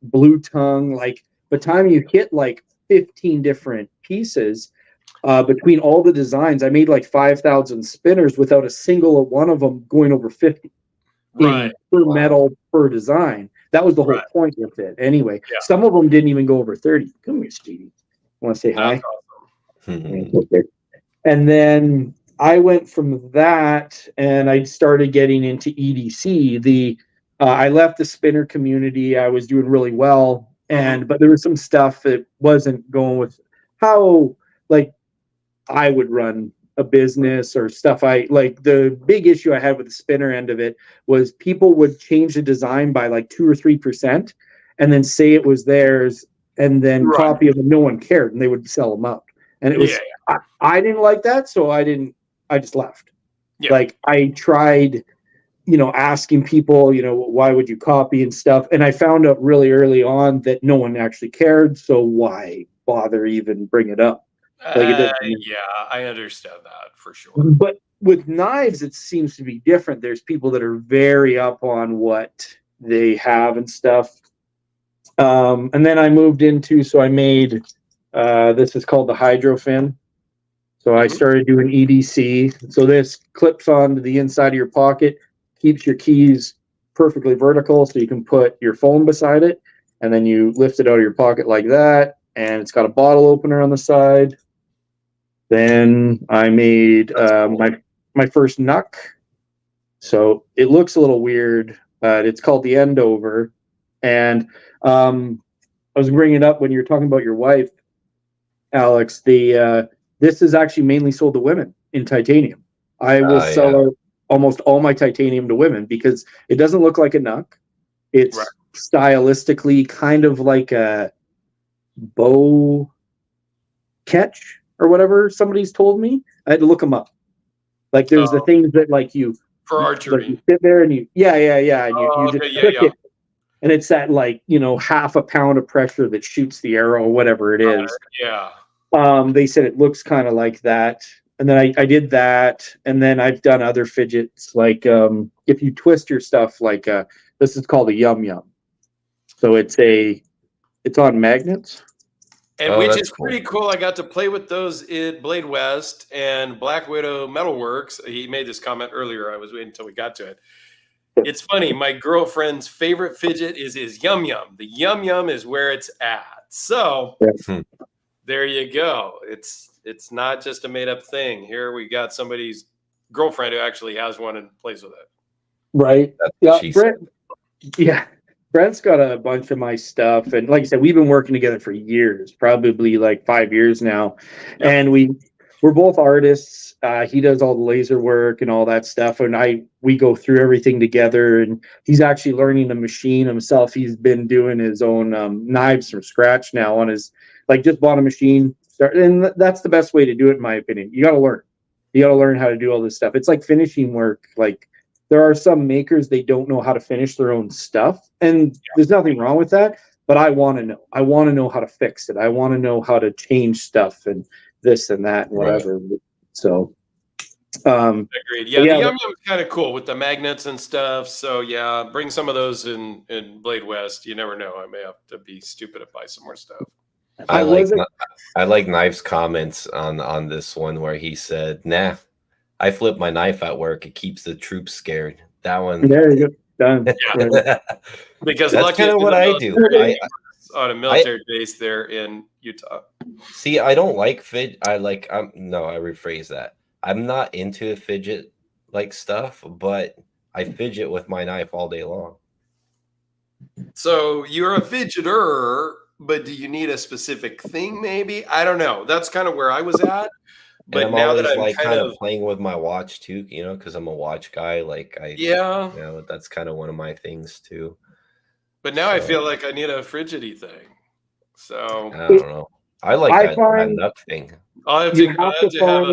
blue tongue. Like by the time you hit like 15 different pieces between all the designs, I made like 5,000 spinners without a single one of them going over 50 per metal per design. That was the whole point with it. Anyway, some of them didn't even go over 30. Come here, Stevie. Want to say hi? Okay. And then I went from that and I started getting into EDC. I left the spinner community. I was doing really well, but there was some stuff that wasn't going with how like I would run a business or stuff. The big issue I had with the spinner end of it was people would change the design by like 2 or 3% and then say it was theirs and then copy them and no one cared and they would sell them out. And it was, I didn't like that. So I just left. Yeah. Like I tried, asking people, why would you copy and stuff? And I found out really early on that no one actually cared. So why bother even bring it up? I understand that for sure. But with knives, it seems to be different. There's people that are very up on what they have and stuff. And then I moved into, so I made, this is called the Hydro Fin. So I started doing EDC. So this clips onto the inside of your pocket, keeps your keys perfectly vertical so you can put your phone beside it. And then you lift it out of your pocket like that. And it's got a bottle opener on the side. Then I made my first knuck. So it looks a little weird, but it's called the Endover. And I was bringing it up when you were talking about your wife, Alex. This is actually mainly sold to women in titanium. I will sell almost all my titanium to women because it doesn't look like a knuck. It's stylistically kind of like a bow catch or whatever somebody's told me. I had to look them up. Like there's the things that like you for archery. Like you sit there and you and you just click it. And it's that like, half a pound of pressure that shoots the arrow, whatever it is. They said it looks kind of like that. And then I did that. And then I've done other fidgets. Like if you twist your stuff, like this is called a yum yum. So it's on magnets. And Oh, which that's is cool. pretty cool. I got to play with those at Blade West and Black Widow Metalworks. He made this comment earlier. I was waiting until we got to it. It's funny. My girlfriend's favorite fidget is his Yum Yum. The Yum Yum is where it's at. So Hmm. there you go. It's not just a made up thing. Here we got somebody's girlfriend who actually has one and plays with it. Right. That's Yeah, what she said. Brent's got a bunch of my stuff, and like I said, we've been working together for years, probably like 5 years now. Yeah. And we're both artists. He does all the laser work and all that stuff, and we go through everything together. And he's actually learning to machine himself. He's been doing his own knives from scratch now on his, like, just bought a machine. And that's the best way to do it, in my opinion. You got to learn. You got to learn how to do all this stuff. It's like finishing work. Like, there are some makers, they don't know how to finish their own stuff, and there's nothing wrong with that. But I want to know. I want to know how to fix it. I want to know how to change stuff and this and that and whatever. Right. So, agreed. Yeah, yeah, the Yum Yum is kind of cool with the magnets and stuff. So yeah, bring some of those in Blade West. You never know. I may have to be stupid and buy some more stuff. I like Knife's comments on this one where he said, "Nah, I flip my knife at work. It keeps the troops scared." That one. There you go. Done. Yeah. Because that's kind of what I do. On a military base there in Utah. See, I don't like fidget. I rephrase that. I'm not into fidget like stuff, but I fidget with my knife all day long. So you're a fidgeter, but do you need a specific thing? Maybe, I don't know. That's kind of where I was at. But and I'm now always that I'm like kind of playing with my watch too, because I'm a watch guy. Like that's kind of one of my things too. But now I feel like I need a frigidity thing. So I don't know. I like that nut thing. I'll have to have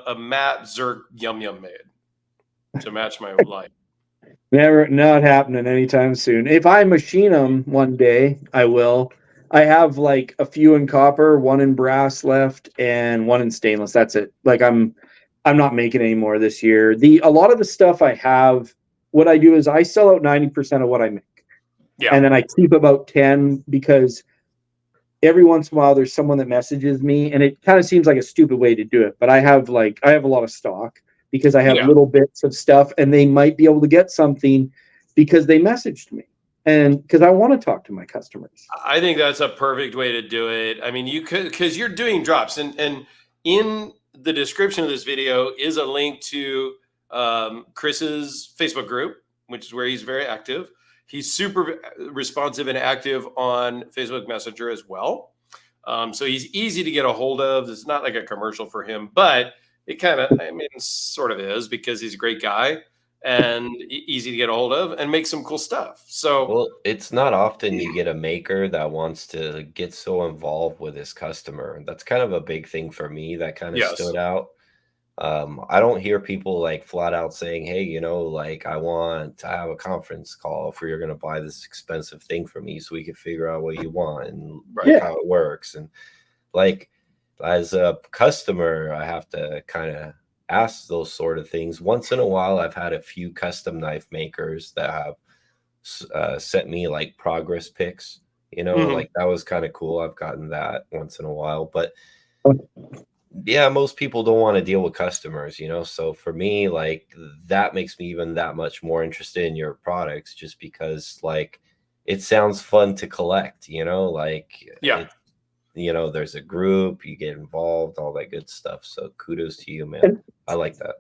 a matte Zerk Yum Yum made to match my life. Not happening anytime soon. If I machine them one day, I will. I have like a few in copper, one in brass left, and one in stainless. That's it. Like I'm not making any more this year. A lot of the stuff I have, what I do is I sell out 90% of what I make. Yeah. And then I keep about 10 because every once in a while there's someone that messages me, and it kind of seems like a stupid way to do it, but I have a lot of stock because I have little bits of stuff, and they might be able to get something because they messaged me. And because I want to talk to my customers. I think that's a perfect way to do it. I mean, you could, because you're doing drops, and in the description of this video is a link to Kris's Facebook group, which is where he's very active. He's super responsive and active on Facebook Messenger as well. So he's easy to get a hold of. It's not like a commercial for him, but it kind of, sort of is, because he's a great guy and easy to get a hold of and make some cool stuff. So, well, it's not often you get a maker that wants to get so involved with his customer. That's kind of a big thing for me that kind of stood out. I don't hear people like flat out saying, "Hey, like I want to have a conference call if you're going to buy this expensive thing for me so we can figure out what you want and how it works." And like, as a customer, I have to kind of ask those sort of things. Once in a while, I've had a few custom knife makers that have sent me like progress pics, like that was kind of cool. I've gotten that once in a while, but yeah, most people don't want to deal with customers, so for me, like, that makes me even that much more interested in your products, just because like it sounds fun to collect, there's a group, you get involved, all that good stuff. So kudos to you, man. I like that.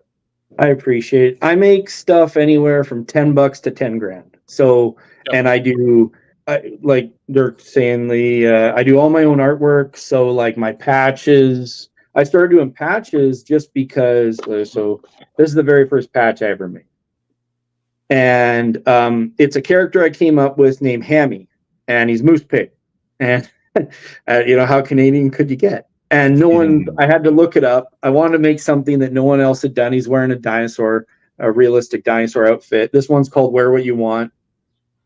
I appreciate it. I make stuff anywhere from $10 to 10 grand. So, and I do, like Dirk saying, I do all my own artwork. So like my patches, I started doing patches just because, so this is the very first patch I ever made. And it's a character I came up with named Hammy, and he's Moose Pig. And how Canadian could you get? And no one, I had to look it up. I wanted to make something that no one else had done. He's wearing a realistic dinosaur outfit. This one's called Wear What You Want.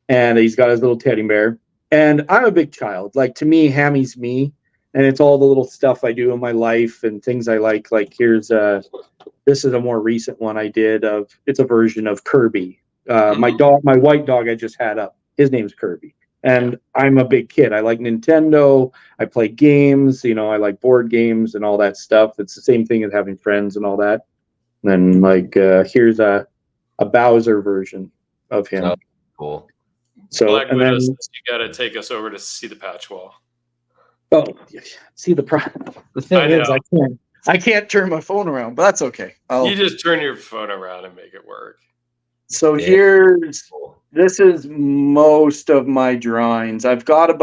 And he's got his little teddy bear. And I'm a big child. Like, to me, Hammy's me. And it's all the little stuff I do in my life and things I like. Like, this is a more recent one I did it's a version of Kirby. My white dog I just had up, his name's Kirby. And I'm a big kid. I like Nintendo. I play games. You know, I like board games and all that stuff. It's the same thing as having friends and all that. And like, here's a Bowser version of him. Oh, cool. So, Black and Widow then says you got to take us over to see the patch wall. oh, see the thing is, know. I can't turn my phone around, but that's okay. You just turn your phone around and make it work. So Yeah. this is most of my drawings. I've got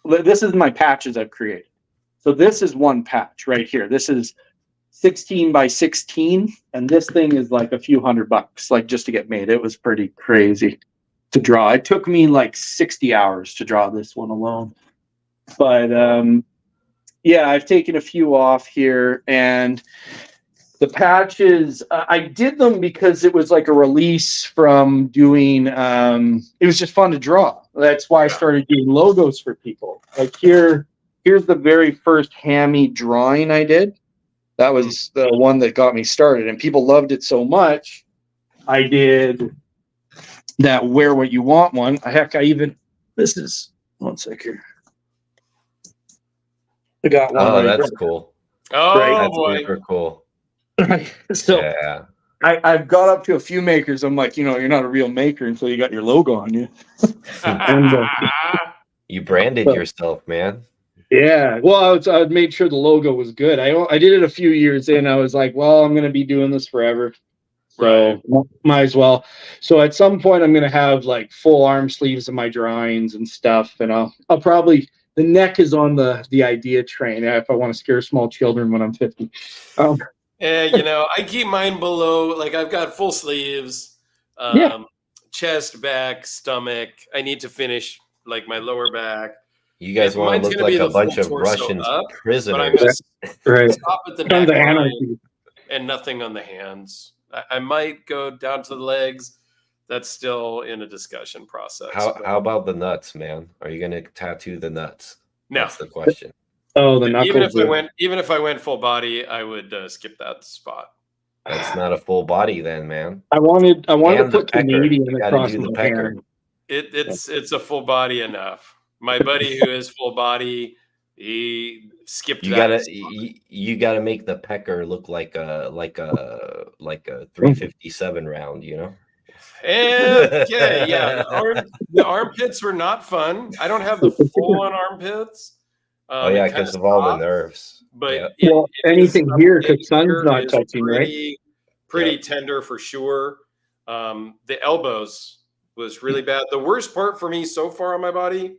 this is my patches I've created. So this is one patch right here. This is 16 by 16, and this thing is like a few $100, like just to get made. It was pretty crazy to draw. It took me like 60 hours to draw this one alone. But yeah, I've taken a few off here, and the patches, I did them because it was like a release from doing, it was just fun to draw. That's why I started doing logos for people. Like here's the very first hammy drawing I did. That was the one that got me started, and people loved it so much. I did that wear what you want one. Heck, this is, one sec here. I got one. Oh, right that's there. cool. Oh, Right. That's boy. super cool. So Yeah. I've got up to a few makers. I'm like, you're not a real maker until you got your logo on you. You branded yourself, man. Yeah, well, I made sure the logo was good. I did it a few years in. I was like, well, I'm going to be doing this forever, so might as well. So at some point, I'm going to have like full arm sleeves of my drawings and stuff, and I'll probably, the neck is on the idea train if I want to scare small children when I'm 50. Yeah, I keep mine below. Like I've got full sleeves, chest, back, stomach. I need to finish like my lower back. You guys want to look like a bunch of Russian prisoners. Right. Stop at the Tons of neckline anarchy. and nothing on the hands. I might go down to the legs. That's still in a discussion process. How about the nuts, man? Are you going to tattoo the nuts? No. That's the question. Oh, the knuckles. Even if I went full body, I would skip that spot. That's not a full body then, man. I wanted to And put the pecker. Canadian You gotta across do the my pecker. hand. It's a full body enough. My buddy who is full body, he skipped that. You gotta make the pecker look like a 357 round, Okay, yeah. The armpits were not fun. I don't have the full on armpits. Oh yeah, because of all the nerves. But yeah. Anything here because sun's not touching, right? Pretty tender for sure. The elbows was really bad. The worst part for me so far on my body,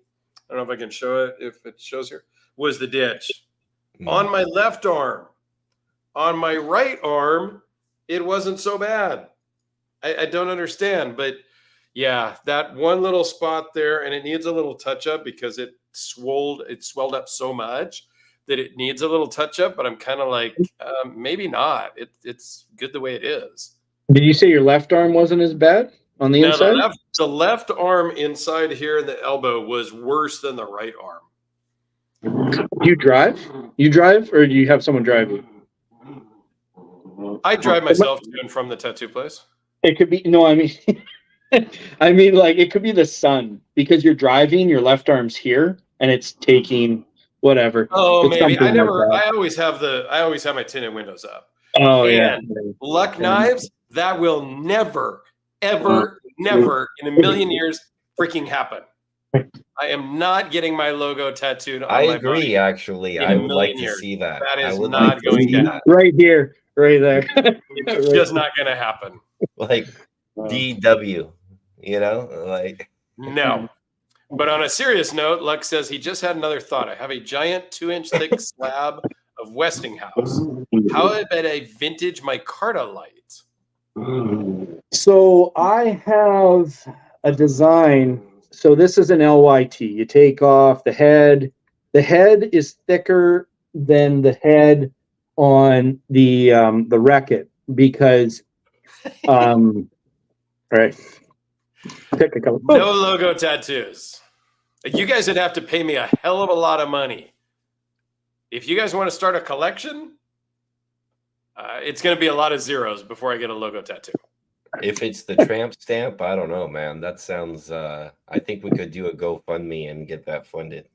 I don't know if I can show it, if it shows here, was the ditch. On my left arm. On my right arm, it wasn't so bad. I don't understand, but yeah, that one little spot there, and it needs a little touch up because it swelled up so much that it needs a little touch up, but I'm kind of like, maybe not. It's good the way it is. Did you say your left arm wasn't as bad on the inside? The left arm inside here in the elbow was worse than the right arm. You drive? You drive, or do you have someone drive you? I drive myself to and from the tattoo place. It could be, no, I mean, like it could be the sun because you're driving, your left arm's here and it's taking whatever. Oh, it's maybe. I always have my tinted windows up. Oh, and Luck Knives, that will never, ever, never in a million years freaking happen. I am not getting my logo tattooed on I my agree, body actually. I would like to see that. That is not going to happen. Right here, right there. It's just not going to happen. Like DW, like. No. But on a serious note, Luck says he just had another thought. I have a giant 2-inch thick slab of Westinghouse. How about a vintage micarta light? So I have a design. So this is an LYT. You take off the head. The head is thicker than the head on the Wreck-It because all right. Pick a color. No logo tattoos. You guys would have to pay me a hell of a lot of money. If you guys want to start a collection, it's going to be a lot of zeros before I get a logo tattoo. If it's the tramp stamp, I don't know, man. That sounds. I think we could do a GoFundMe and get that funded.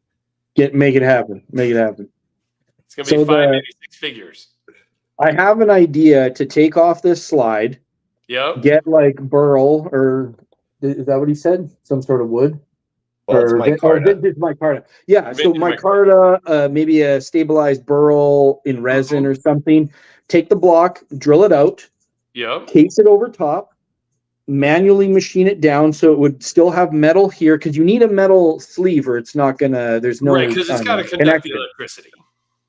Make it happen. Make it happen. It's gonna be five, maybe six figures. I have an idea to take off this slide. Yep. Get like burl, or is that what he said? Some sort of wood. Well, it's micarta. Vintage micarta. Yeah, so micarta, maybe a stabilized burl in resin or something. Take the block, drill it out. Yep. Case it over top. Manually machine it down so it would still have metal here, because you need a metal sleeve or it's not gonna. There's no right, because it's got to conduct the electricity.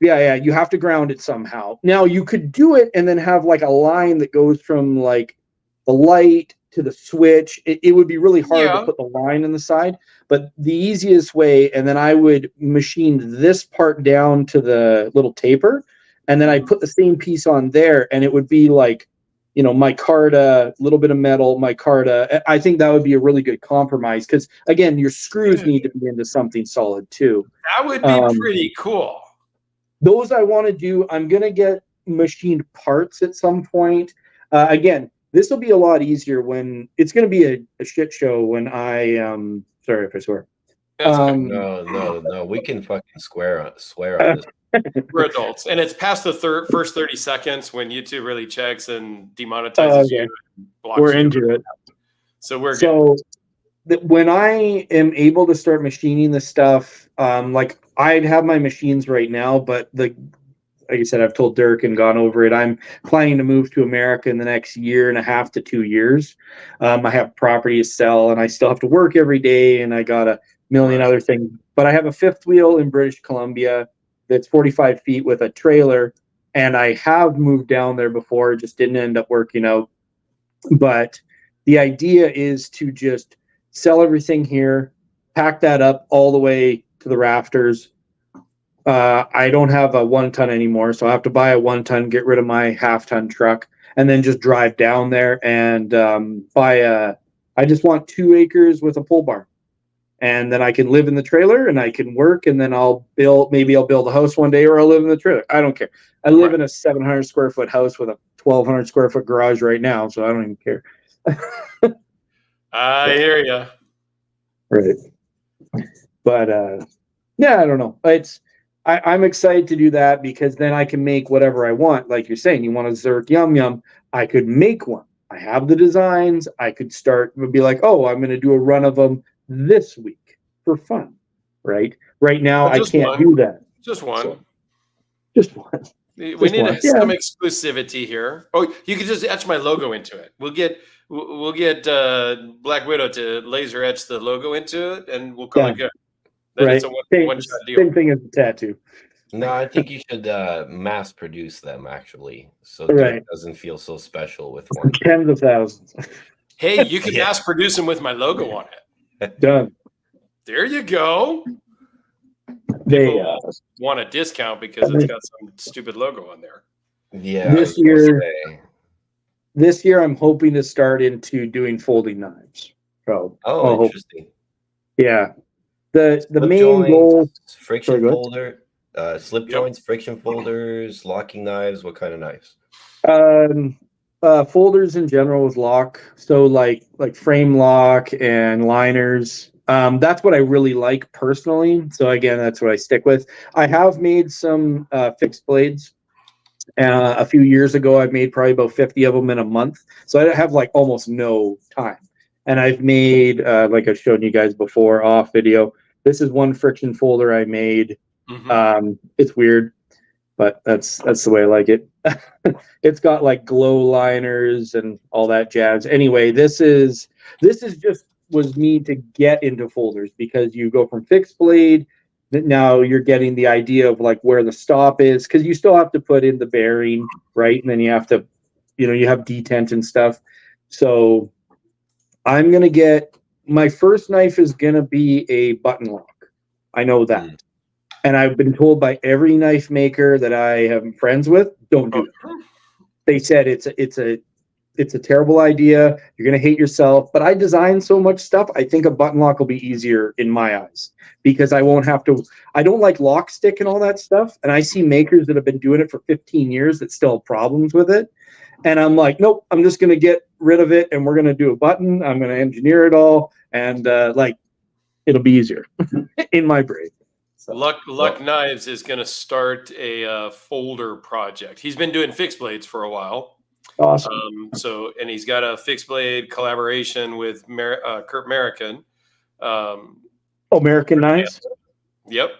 Yeah, you have to ground it somehow. Now you could do it and then have like a line that goes from like the light to the switch. It would be really hard to put the line on the side, but the easiest way, and then I would machine this part down to the little taper, and then I put the same piece on there, and it would be like, you know, micarta, a little bit of metal, micarta. I think that would be a really good compromise, because again, your screws need to be into something solid too. That would be pretty cool. Those I want to do. I'm gonna get machined parts at some point. Again, this will be a lot easier when it's going to be a shit show when I sorry if I swear. No, we can fucking swear on this. We're adults, and it's past the first 30 seconds when YouTube really checks and demonetizes you. And blocks we're you. into it. So we're good. When I am able to start machining this stuff, like I'd have my machines right now, but like I said, I've told Dirk and gone over it. I'm planning to move to America in the next 1.5 to 2 years. I have property to sell, and I still have to work every day, and I got a million other things. But I have a fifth wheel in British Columbia that's 45 feet with a trailer, and I have moved down there before. It just didn't end up working out. But the idea is to just sell everything here, pack that up all the way to the rafters. I don't have a 1 ton anymore, so I have to buy a 1 ton, get rid of my 1/2 ton truck, and then just drive down there and buy I just want 2 acres with a pole barn, and then I can live in the trailer and I can work, and then maybe I'll build a house one day, or I'll live in the trailer. I don't care. I live in a 700 square foot house with a 1,200 square foot garage right now, so I don't even care. I hear you. Right. But yeah, I don't know. I'm excited to do that, because then I can make whatever I want. Like you're saying, you want a Zerk Yum Yum, I could make one. I have the designs. I could be like, oh, I'm going to do a run of them this week for fun, right? Right now, I can't do that. Just one. So, just one. We need some exclusivity here. Oh, you could just etch my logo into it. We'll get Black Widow to laser etch the logo into it, and we'll call it good. Then it's a one-shot deal. Same thing as the tattoo. No, I think you should mass produce them, actually, so it doesn't feel so special with one. Tens of thousands. Hey, you can mass produce them with my logo on it. Done. There you go. They want a discount because it's got some stupid logo on there. Yeah. This year I'm hoping to start into doing folding knives. So, interesting. Yeah. The main goal, friction folder, slip joints, friction folders, locking knives. What kind of knives? Folders in general with lock. So like frame lock and liners. That's what I really like personally. So again, that's what I stick with. I have made some fixed blades. A few years ago, I made probably about 50 of them in a month. So I have like almost no time. And I've made, like I've shown you guys before off video, this is one friction folder I made. It's weird, but that's the way I like it. It's got like glow liners and all that jazz. Anyway, this is just was me to get into folders, because you go from fixed blade, now you're getting the idea of like where the stop is, because you still have to put in the bearing, right? And then you have to, you have detent and stuff. So I'm going to get, my first knife is going to be a button lock. I know that. And I've been told by every knife maker that I am friends with, don't do it. They said it's a terrible idea. You're going to hate yourself. But I design so much stuff, I think a button lock will be easier in my eyes, because I won't have to, I don't like lock stick and all that stuff. And I see makers that have been doing it for 15 years that still have problems with it. And I'm like, nope, I'm just going to get rid of it and we're going to do a button. I'm going to engineer it all. And like, it'll be easier in my brain. So, Luck Knives is going to start a folder project. He's been doing fixed blades for a while. awesome. And he's got a fixed blade collaboration with Kurt American. American Knives. Yep.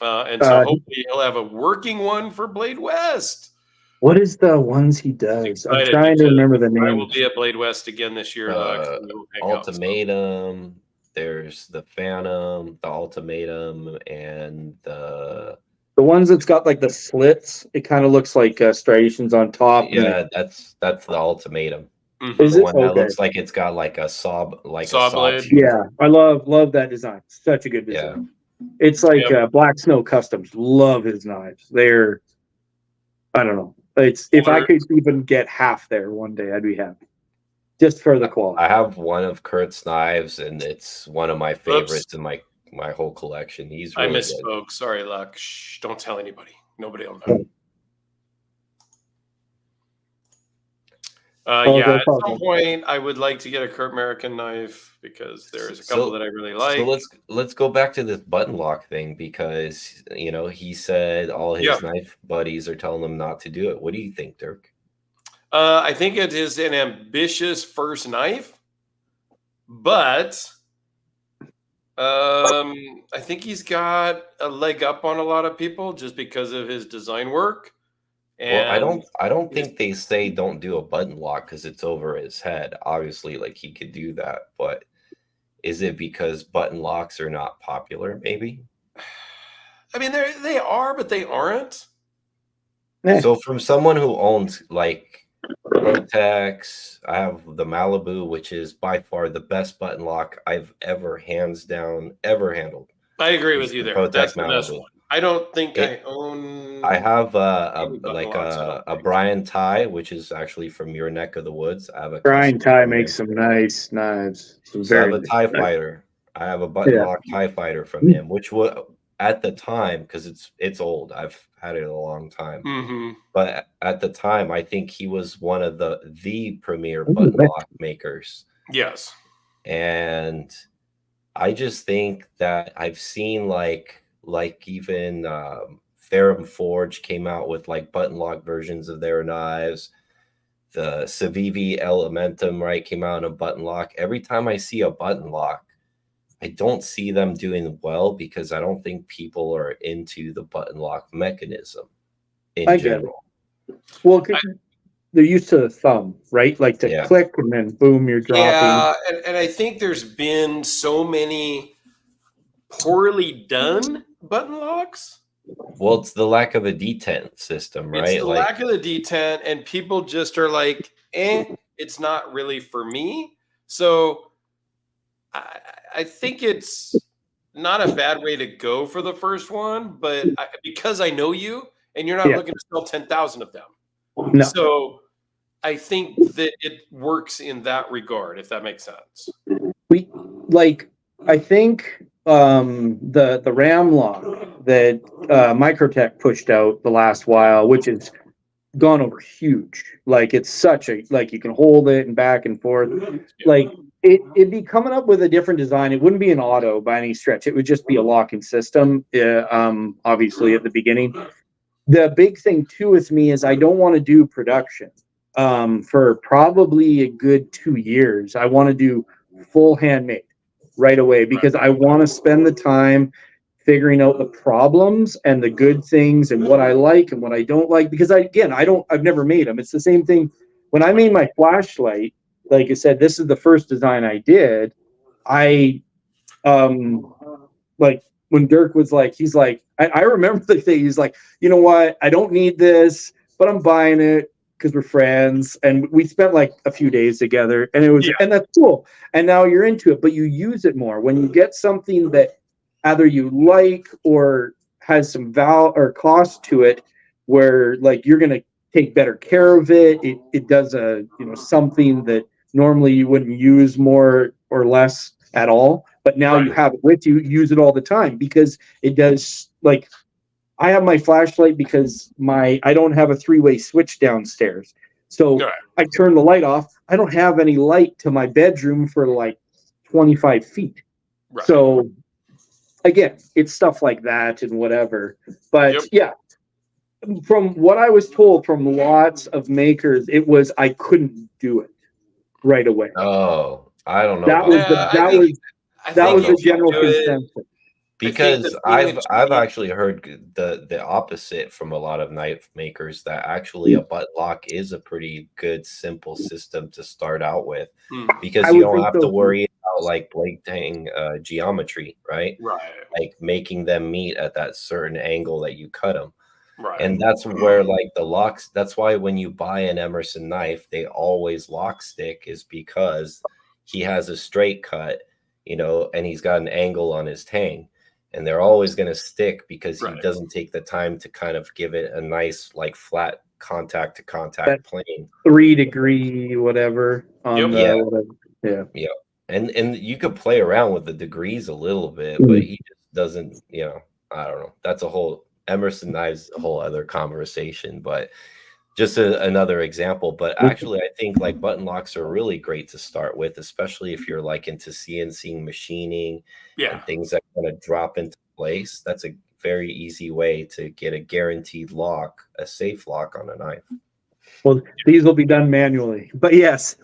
And so hopefully he'll have a working one for Blade West. What is the ones he does? I'm trying to remember the name. I will be at Blade West again this year. Ultimatum. There's the Phantom, the Ultimatum, and the ones that's got like the slits. It kind of looks like striations on top. Yeah, that's the Ultimatum. Mm-hmm. Is the it? one that looks like it's got like a saw blade? Yeah, I love that design. Such a good design. Yeah. It's like Black Snow Customs. Love his knives. They're, I don't know. It's if I could even get half there one day, I'd be happy. Just for the quality. I have one of Kurt's knives, and it's one of my favorites in my whole collection. He's really I misspoke. Good. Sorry, Luck. Shh, don't tell anybody. Nobody will know. At some point, I would like to get a Kurt American knife because there's a couple that I really like. So let's go back to this button lock thing because he said all his knife buddies are telling him not to do it. What do you think, Dirk? I think it is an ambitious first knife, but I think he's got a leg up on a lot of people just because of his design work. And well, I don't think they say don't do a button lock because it's over his head. Obviously, like he could do that, but is it because button locks are not popular? Maybe. I mean, they are, but they aren't. So from someone who owns like Protex, I have the Malibu, which is by far the best button lock I've hands down handled. I agree with you there. Protex That's the Malibu. best one. I don't think I own. I have a Brian Ty, which is actually from your neck of the woods. I have a Brian Ty makes some nice knives. I have a TIE Fighter. I have a button lock TIE Fighter from him, which was at the time because it's old. I've had it a long time, but at the time, I think he was one of the premier button lock makers. Yes, and I just think that I've seen like even Ferrum Forge came out with like button lock versions of their knives. The Civivi Elementum came out in a button lock. Every time I see a button lock, I don't see them doing well because I don't think people are into the button lock mechanism in general. Well, they're used to the thumb, right? Like to click and then boom, you're dropping. Yeah, and I think there's been so many poorly done button locks. Well, it's the lack of a detent system, right? It's the lack of the detent, and people just are like, it's not really for me. So I think it's not a bad way to go for the first one, but because I know you, and you're not looking to sell 10,000 of them. No. So I think that it works in that regard, if that makes sense. I think the RAM lock that Microtech pushed out the last while, which has gone over huge. Like it's such a you can hold it and back and forth. Like it'd be coming up with a different design. It wouldn't be an auto by any stretch. It would just be a locking system. Obviously at the beginning. The big thing too with me is I don't want to do production for probably a good 2 years. I want to do full handmade right away because I want to spend the time figuring out the problems and the good things and what I like and what I don't like. Because I've never made them. It's the same thing when I made my flashlight. Like I said, this is the first design I did. When Dirk was like, he's like, I remember the thing. He's like, you know what? I don't need this, but I'm buying it because we're friends. And we spent like a few days together, and and that's cool. And now you're into it, but you use it more when you get something that either you like or has some value or cost to it, where like you're gonna take better care of it. It does something that normally you wouldn't use more or less at all. But now you have it with you, use it all the time because it does. Like I have my flashlight because I don't have a 3-way switch downstairs. So Right. I turn the light off. I don't have any light to my bedroom for like 25 feet. Right. So again, it's stuff like that and whatever. But yeah, from what I was told from lots of makers, it was I couldn't do it right away. Oh, I don't know. That was the general consensus. Because I've actually heard the opposite from a lot of knife makers, that actually a button lock is a pretty good simple system to start out with, because you don't have to worry about like blade tang geometry, right? Like making them meet at that certain angle that you cut them. Right. And that's where like the locks, that's why when you buy an Emerson knife, they always lock stick, is because he has a straight cut, you know, and he's got an angle on his tang. And they're always going to stick because he doesn't take the time to kind of give it a nice, like, flat contact to contact plane. 3-degree, whatever. On the, whatever. Yeah. And you could play around with the degrees a little bit, but he just doesn't, you know, I don't know. That's a whole Emerson knives, a whole other conversation, but just another example. But actually, I think like button locks are really great to start with, especially if you're like into CNC machining and things that kind of drop into place. That's a very easy way to get a guaranteed lock, a safe lock on a knife. Well, these will be done manually, but yes,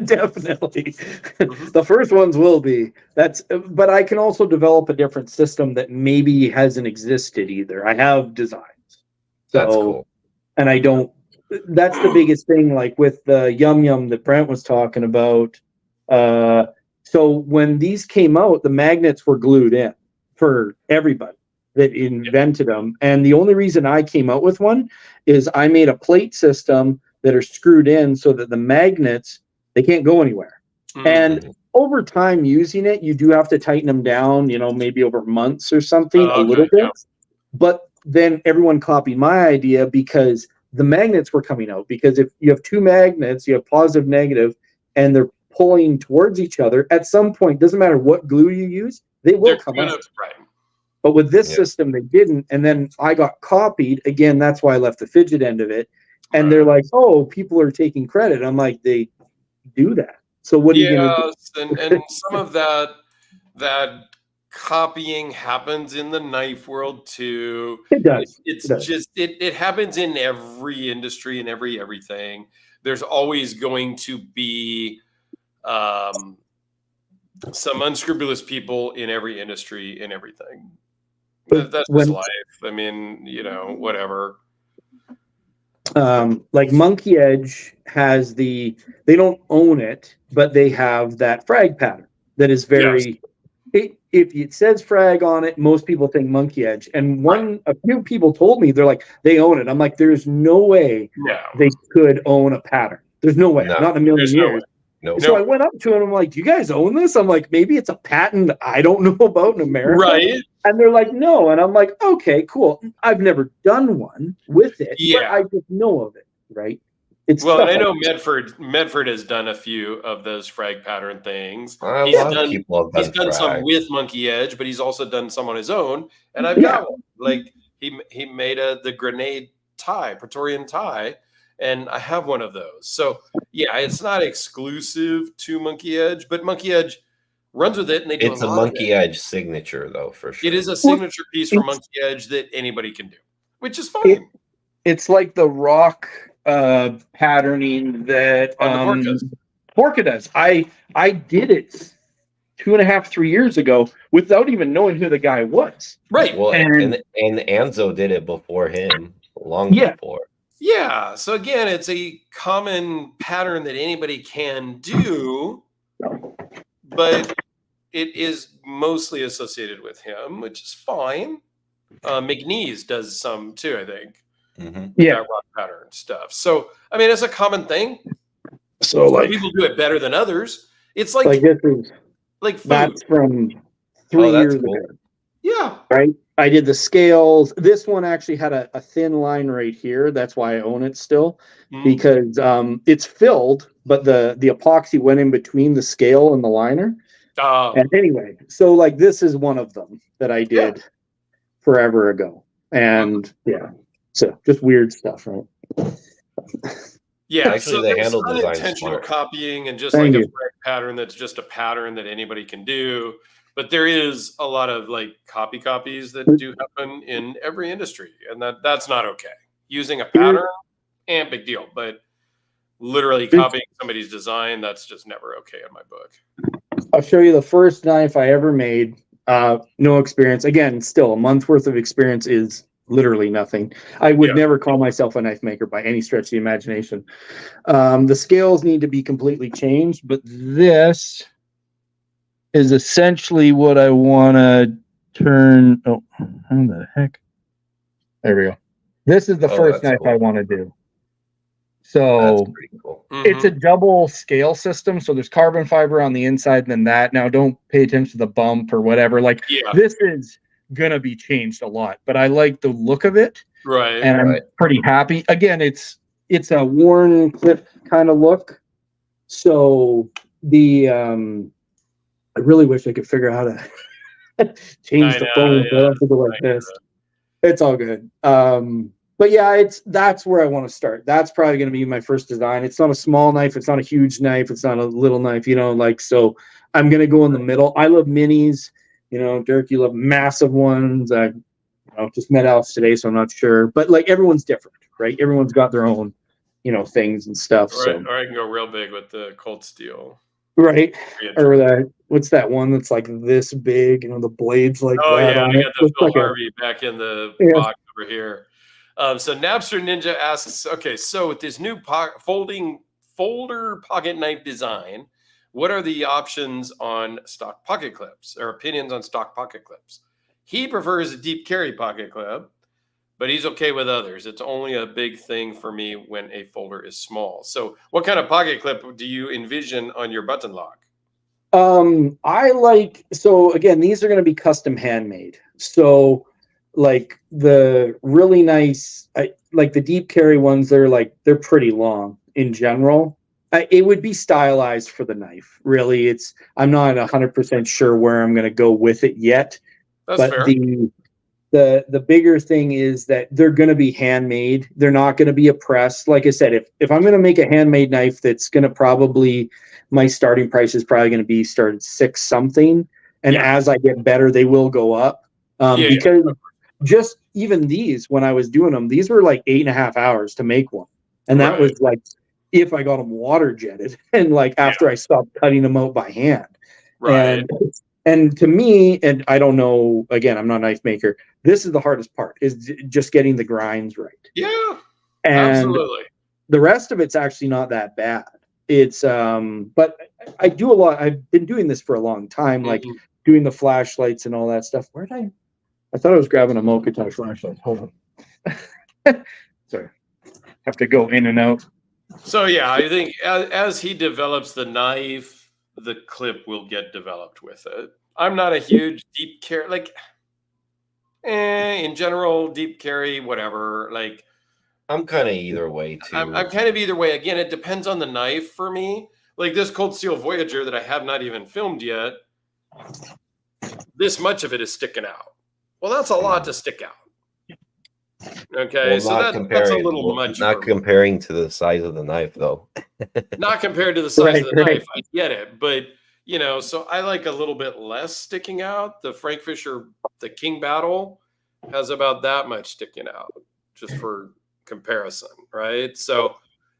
definitely. The first ones will be. But I can also develop a different system that maybe hasn't existed either. I have designs. So, that's cool. And I don't. That's the biggest thing, like with the Yum Yum that Brent was talking about. So when these came out, the magnets were glued in for everybody that invented them. And the only reason I came out with one is I made a plate system that are screwed in so that the magnets, they can't go anywhere. And over time using it, you do have to tighten them down, you know, maybe over months or something, a little bit. But then everyone copied my idea because the magnets were coming out. Because if you have two magnets, you have positive, negative, and they're pulling towards each other, at some point, doesn't matter what glue you use, they will come out. But with this system, they didn't. And then I got copied. Again, that's why I left the fidget end of it. And they're like, oh, people are taking credit. I'm like, they do that. So what are you going to do? And some of that copying happens in the knife world too. It does. It happens in every industry and everything. There's always going to be some unscrupulous people in every industry and everything. That's just life. I mean, you know, whatever. Like Monkey Edge has they don't own it, but they have that frag pattern that is very, if it says frag on it, most people think Monkey Edge. And a few people told me, they're like, they own it. I'm like, there's no way they could own a pattern. There's no way, not in a million years. So I went up to him, I'm like, do you guys own this? I'm like, maybe it's a patent I don't know about in America. Right. And they're like, no. And I'm like, okay, cool. I've never done one with it, but I just know of it, right? I know Medford has done a few of those frag pattern things. He's done some with Monkey Edge, but he's also done some on his own. And I've got one. Like he made the grenade tie, Praetorian tie, and I have one of those. So yeah, it's not exclusive to Monkey Edge, but Monkey Edge runs with it, and it's a Monkey Edge signature, though, for sure. It is a signature piece for Monkey Edge that anybody can do, which is fine. It's like the rock patterning that Porca does. I did it 2.5-3 years ago without even knowing who the guy was. Right. Well, and Anzo did it before him, long before. Yeah. So again, it's a common pattern that anybody can do, but it is mostly associated with him, which is fine. McNeese does some too, I think. That rock pattern stuff. So I mean, it's a common thing. So like people do it better than others. It's like this is like food. That's from 3 years ago. Yeah. Right. I did the scales. This one actually had a thin line right here. That's why I own it still, because it's filled, but the epoxy went in between the scale and the liner. And anyway, so like this is one of them that I did forever ago. And so just weird stuff, right? Yeah, Actually, so the there's handle design's unintentional smart. copying and just Thank like you. a frag pattern that's just a pattern that anybody can do. But there is a lot of like copies that do happen in every industry, and that's not okay. Using a pattern, big deal. But literally copying somebody's design, that's just never okay in my book. I'll show you the first knife I ever made. No experience. Again, still a month's worth of experience is literally nothing. I would never call myself a knife maker by any stretch of the imagination. The scales need to be completely changed, but this is essentially what I want to turn. Oh, how the heck? There we go. This is the first knife I want to do. So That's pretty cool. it's a double scale system. So there's carbon fiber on the inside and then that. Now don't pay attention to the bump or whatever. Like this is going to be changed a lot, but I like the look of it. Right. And I'm pretty happy. Again, it's a worn clip kind of look. So the, I really wish I could figure out how to change the phone. I don't have to go like this. It's all good. But yeah, that's where I want to start. That's probably going to be my first design. It's not a small knife. It's not a huge knife. It's not a little knife, so I'm going to go in the middle. I love minis, Dirk, you love massive ones. I just met Alice today, so I'm not sure, but like everyone's different, right? Everyone's got their own, things and stuff. Or I can go real big with the cold steel. Right. Or what's that one that's like this big, the blades like that. Oh yeah, I got the Phil like Harvey back in the box over here. So Napster Ninja asks, okay, so with this new folder pocket knife design, what are the options on stock pocket clips or opinions on stock pocket clips? He prefers a deep carry pocket clip, but he's okay with others. It's only a big thing for me when a folder is small. So what kind of pocket clip do you envision on your button lock? So again, these are going to be custom handmade. So like the really nice, like the deep carry ones, they're pretty long in general. It would be stylized for the knife. Really, I'm not 100% sure where I'm going to go with it yet. That's fair. The bigger thing is that they're going to be handmade. They're not going to be a press. Like I said, if I'm going to make a handmade knife, that's going to my starting price is probably going to be started $6 something. And as I get better, they will go up. Because just even these, when I was doing them, these were like 8.5 hours to make one. And that was like, if I got them water jetted and like after I stopped cutting them out by hand. Right. And to me, and I don't know, again, I'm not a knife maker. This is the hardest part, is just getting the grinds right. Yeah, and absolutely. The rest of it's actually not that bad. It's, but I do a lot. I've been doing this for a long time, like doing the flashlights and all that stuff. I thought I was grabbing a Mokutai flashlight. Hold on. Sorry. Have to go in and out. So yeah, I think as he develops the knife, the clip will get developed with it. I'm not a huge deep carry, in general, deep carry, whatever. Like, I'm kind of either way too. I'm kind of either way. Again, it depends on the knife for me. Like this Cold Steel Voyager that I have not even filmed yet, this much of it is sticking out. Well, that's a lot to stick out. Okay, well, so that's a little much. Not comparing to the size of the knife, though. Not compared to the size of the knife, I get it, but so I like a little bit less sticking out. The Frank Fisher, the King Battle, has about that much sticking out, just for comparison, right? So,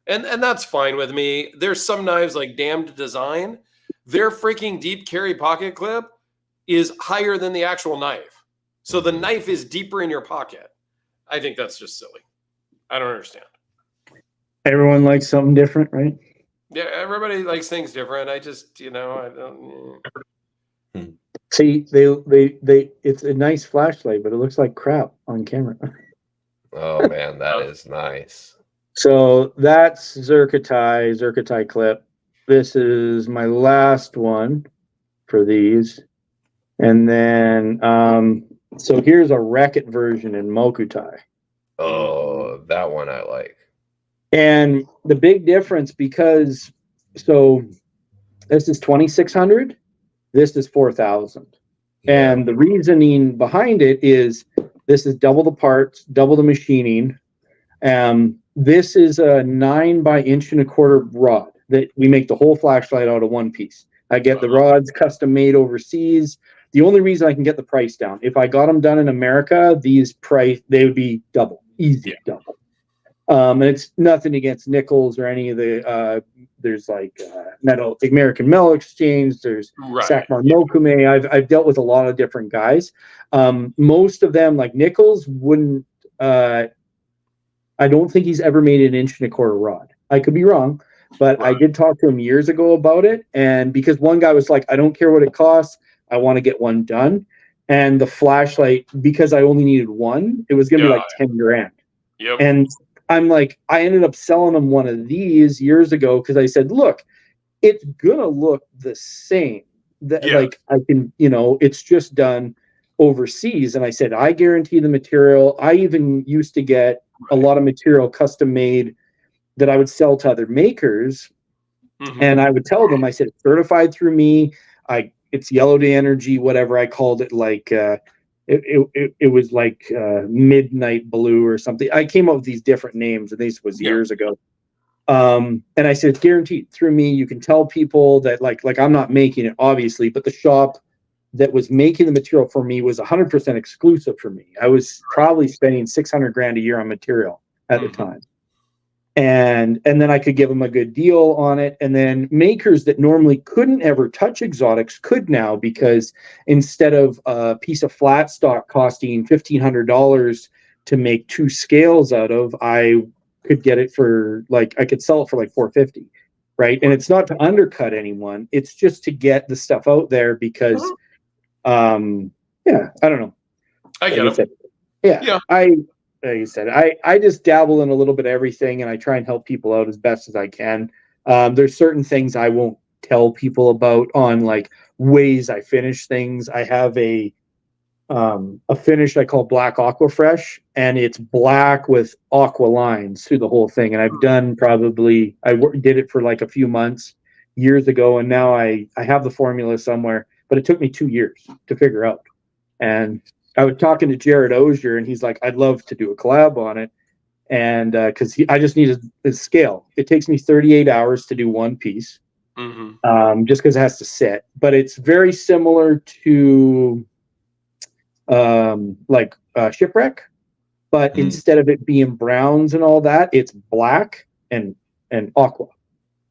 and that's fine with me. There's some knives like Damned Design, their freaking deep carry pocket clip is higher than the actual knife. So the knife is deeper in your pocket. I think that's just silly. I don't understand. Everyone likes something different, right? Yeah, everybody likes things different. I just, I don't. See, they it's a nice flashlight, but it looks like crap on camera. Oh man, that is nice. So that's Zircotai clip. This is my last one for these. And then so here's a Wreck-It version in Mokutai. Oh, that one I like. And the big difference, because so this is 2,600, this is 4,000. Yeah. And the reasoning behind it is this is double the parts, double the machining. This is a 9 by 1.25 inch rod that we make the whole flashlight out of one piece. I get the rods custom made overseas. The only reason I can get the price down, if I got them done in America, they would be double, easy double. And it's nothing against Nichols or any of the, there's like American Metal Exchange, there's Sakmar Mokume. I've dealt with a lot of different guys. Most of them, like Nichols, wouldn't, I don't think he's ever made an 1.25 inch rod. I could be wrong, but I did talk to him years ago about it. And because one guy was like, I don't care what it costs, I want to get one done. And the flashlight, because I only needed one, it was going to be like 10 grand. Yep. And I'm like, I ended up selling him one of these years ago because I said, look, it's going to look the same. Like I can, it's just done overseas. And I said, I guarantee the material. I even used to get a lot of material custom made that I would sell to other makers. And I would tell them, I said, certified through me. It's Yellowday Energy, whatever I called it, like it was like Midnight Blue or something. I came up with these different names, and this was years ago. And I said, it's guaranteed through me. You can tell people that like I'm not making it, obviously, but the shop that was making the material for me was 100% exclusive for me. I was probably spending 600 grand a year on material at the time. And then I could give them a good deal on it. And then makers that normally couldn't ever touch exotics could now, because instead of a piece of flat stock costing $1,500 to make 2 scales out of, I could get it for I could sell it for like $450, right? And it's not to undercut anyone. It's just to get the stuff out there because, I don't know. I get it. Yeah. Like you said, I just dabble in a little bit of everything, and I try and help people out as best as I can. There's certain things I won't tell people about on like ways I finish things. I have a finish I call Black Aqua Fresh, and it's black with aqua lines through the whole thing. And I've done did it for like a few months years ago, and now I have the formula somewhere, but it took me 2 years to figure out. And I was talking to Jared Ozier, and he's like, I'd love to do a collab on it. And because I just need a scale. It takes me 38 hours to do one piece, just because it has to sit. But it's very similar to Shipwreck. But instead of it being browns and all that, it's black and aqua.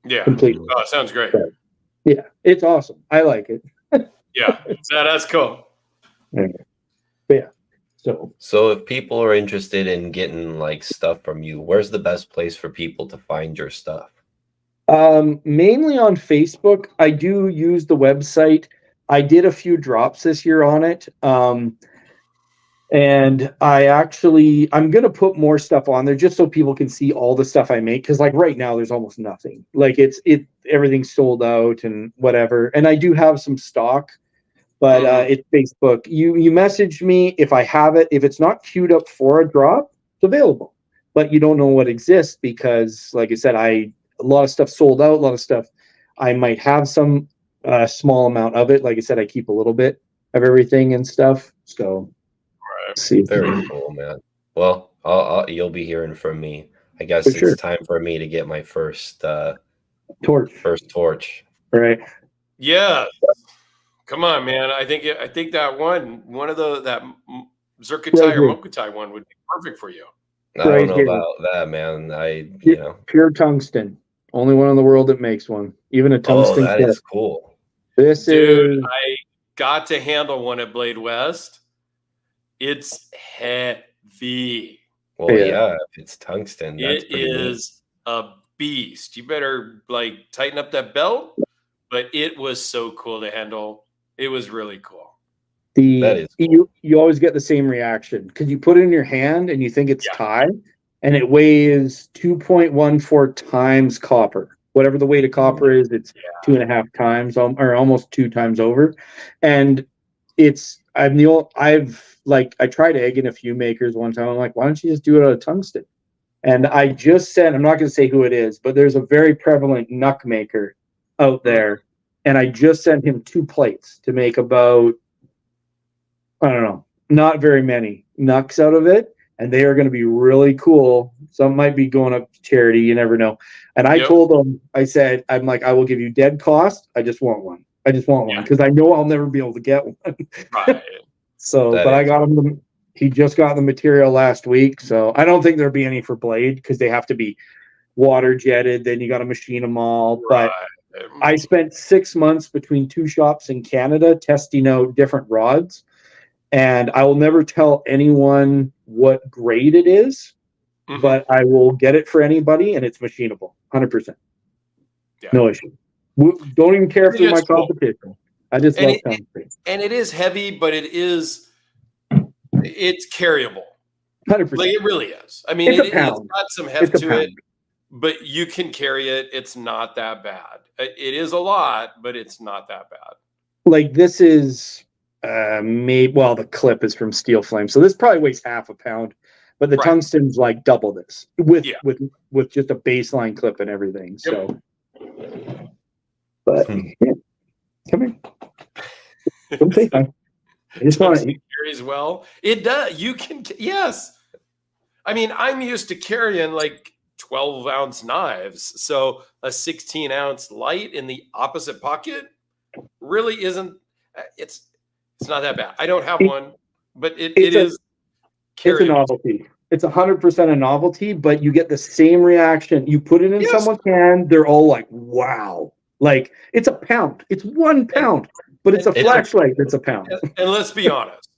Yeah. Completely. Oh, it sounds great. So, yeah, it's awesome. I like it. Yeah, that's cool. Yeah. So if people are interested in getting like stuff from you, where's the best place for people to find your stuff? Mainly on Facebook. I do use the website. I did a few drops this year on it. And I'm going to put more stuff on there just so people can see all the stuff I make. Cause like right now there's almost nothing. Like everything's sold out and whatever. And I do have some stock. But it's Facebook. You message me if I have it. If it's not queued up for a drop, it's available. But you don't know what exists because, like I said, a lot of stuff sold out. A lot of stuff I might have some small amount of it. Like I said, I keep a little bit of everything and stuff. So, see. Very cool, man. Well, you'll be hearing from me. I guess it's time for me to get my first torch. All right. Yeah. Come on, man. I think that one of that Zircuitai or Mokutai one would be perfect for you. I don't know about that, man. Pure tungsten. Only one in the world that makes one. Even a tungsten. Oh, that is cool. Dude, I got to handle one at Blade West. It's heavy. Well, yeah, if it's tungsten, that's it is a beast. You better tighten up that belt. But it was so cool to handle. It was really cool. That is cool. You always get the same reaction because you put it in your hand and you think it's tie, and it weighs 2.14 times copper. Whatever the weight of copper is, it's 2.5 times or almost 2 times over. And I tried egging a few makers one time. I'm like, why don't you just do it out of tungsten? And I just said, I'm not going to say who it is, but there's a very prevalent knuck maker out there. And I just sent him 2 plates to make about, I don't know, not very many knucks out of it. and they are going to be really cool. Some might be going up to charity. You never know. And I Yep. told them, I said, I'm like, I will give you dead cost. I just want one. I just want one because I know I'll never be able to get one. Right. So, That but I is got him. He just got the material last week. So I don't think there'll be any for blade because they have to be water jetted. Then you got to machine them all. But I spent 6 months between 2 shops in Canada testing out different rods. And I will never tell anyone what grade it is, but I will get it for anybody, and it's machinable, 100%. Yeah. No issue. Don't even care if they're my Cool. competition. I just love concrete. And it is heavy, but it's carryable. 100%. Like it really is. I mean, it's got some heft to pound. it, but you can carry it. It's not that bad. It is a lot, but it's not that bad. Like this is the clip is from Steel Flame, so this probably weighs half a pound, but the tungsten's like double this with just a baseline clip and everything. So, but come here, come say hi. It's fine. Carries well. It does. You can. Yes. I mean, I'm used to carrying like 12-ounce knives, so a 16-ounce light in the opposite pocket really isn't. It's not that bad. I don't have one, but it is. It's a novelty. It's 100% a novelty, but you get the same reaction. You put it in someone's hand, they're all like, "Wow!" Like it's a pound. It's 1 pound, but it's a flashlight that's a pound. And let's be honest,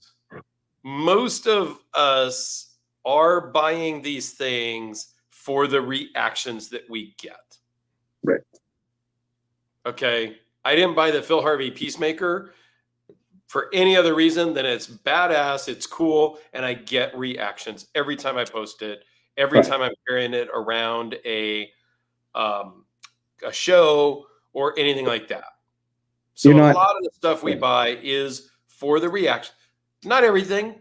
most of us are buying these things for the reactions that we get. Right. Okay. I didn't buy the Phil Harvey Peacemaker for any other reason than it's badass, it's cool, and I get reactions every time I post it, every time I'm carrying it around a show or anything like that. So a lot of the stuff we buy is for the reaction. Not everything.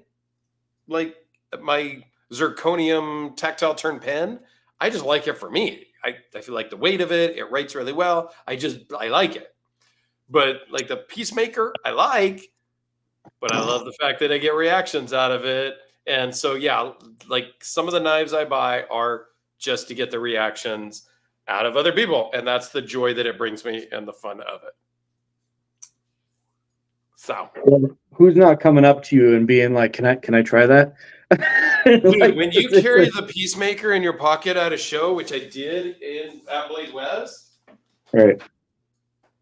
Like my zirconium tactile turn pen, I just like it for me. I feel like the weight of it, it writes really well. I like it. But like the Peacemaker, I like, but I love the fact that I get reactions out of it. And so, yeah, like some of the knives I buy are just to get the reactions out of other people. And that's the joy that it brings me and the fun of it. So who's not coming up to you and being like, can I try that? Dude, when you carry the Peacemaker in your pocket at a show, which I did at Blade West, right?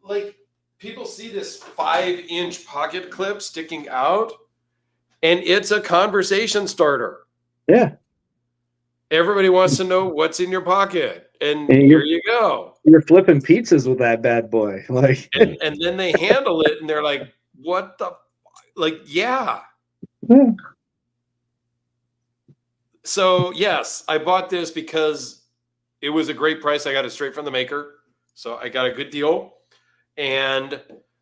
Like people see this 5-inch pocket clip sticking out, and it's a conversation starter. Yeah. Everybody wants to know what's in your pocket, and here you go. You're flipping pizzas with that bad boy, like. And then they handle it, and they're like, "What the, like, yeah." So yes, I bought this because it was a great price. I got it straight from the maker, so I got a good deal, and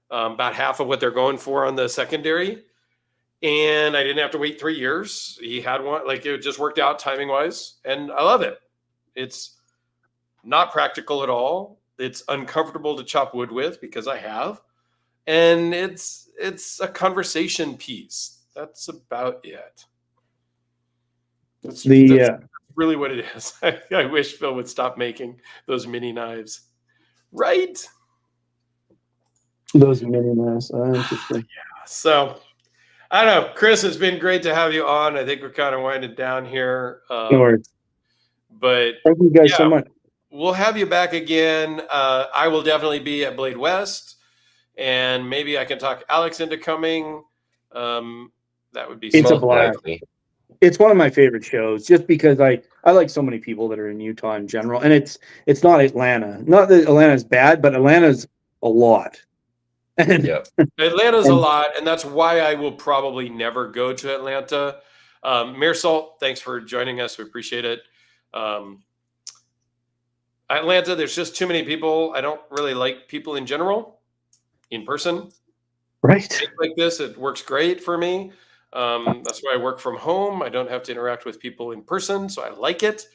about half of what they're going for on the secondary. And I didn't have to wait 3 years. He had one, like it just worked out timing wise, and I love it. It's not practical at all. It's uncomfortable to chop wood with because I have, and it's a conversation piece. That's about it. That's really what it is. I wish Phil would stop making those mini knives. Right? Those mini knives. Interesting. Yeah. So I don't know. Kris, it's been great to have you on. I think we're kind of winding down here. No worries. But thank you guys so much. We'll have you back again. I will definitely be at Blade West, and maybe I can talk Alex into coming. That would be it's a blast. It's one of my favorite shows just because I like so many people that are in Utah in general. And it's not Atlanta. Not that Atlanta's bad, but Atlanta's a lot. Atlanta's a lot, and that's why I will probably never go to Atlanta. Meersalt, thanks for joining us. We appreciate it. Atlanta, there's just too many people. I don't really like people in general in person. Right. Things like this, it works great for me. That's why I work from home. I don't have to interact with people in person, so I like it.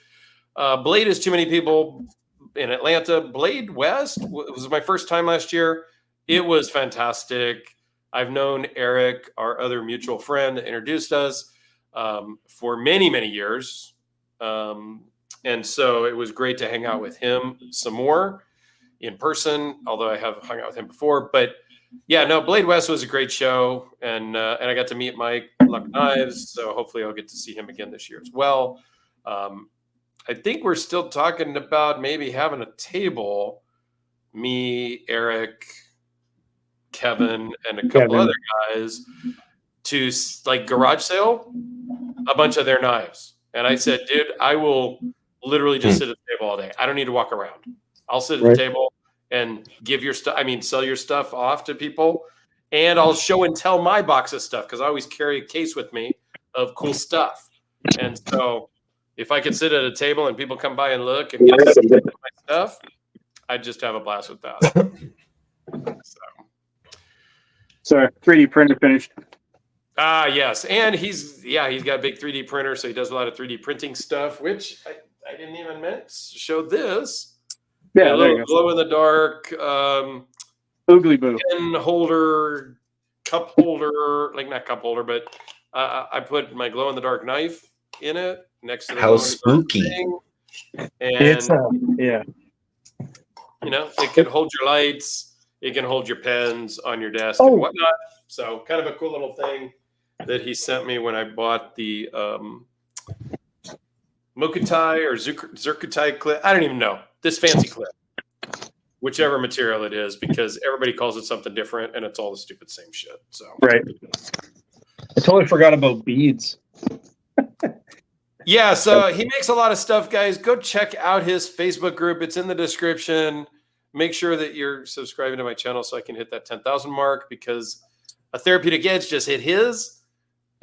Blade is too many people in Atlanta. Blade West was my first time last year. It was fantastic. I've known Eric, our other mutual friend that introduced us. for many, many years. And so it was great to hang out with him some more in person, although I have hung out with him before. But yeah, no, Blade West was a great show. And I got to meet Mike Luck Knives. So hopefully I'll get to see him again this year as well. I think we're still talking about maybe having a table, me, Eric, Kevin, and a couple other guys to like garage sale a bunch of their knives. And I said, dude, I will literally just sit at the table all day. I don't need to walk around. I'll sit at the table and give your stuff. I mean, sell your stuff off to people, and I'll show and tell my box of stuff because I always carry a case with me of cool stuff. And so if I could sit at a table and people come by and look and get to see my stuff, I'd just have a blast with that. So 3D printer finished. Yes. And he's got a big 3D printer, so he does a lot of 3D printing stuff, which I didn't even show this. Yeah, a little glow in the dark oogly boo pen holder, cup holder, like not cup holder, but I put my glow in the dark knife in it next to the how spooky thing. And it's yeah, you know, it can hold your lights, it can hold your pens on your desk and whatnot. So kind of a cool little thing that he sent me when I bought the Mokutai or Zirkutai clip. I don't even know. This fancy clip, whichever material it is, because everybody calls it something different and it's all the stupid same shit. So right. I totally forgot about beads. Yeah, so he makes a lot of stuff, guys. Go check out his Facebook group. It's in the description. Make sure that you're subscribing to my channel so I can hit that 10,000 mark, because a Therapeutic Edge just hit his.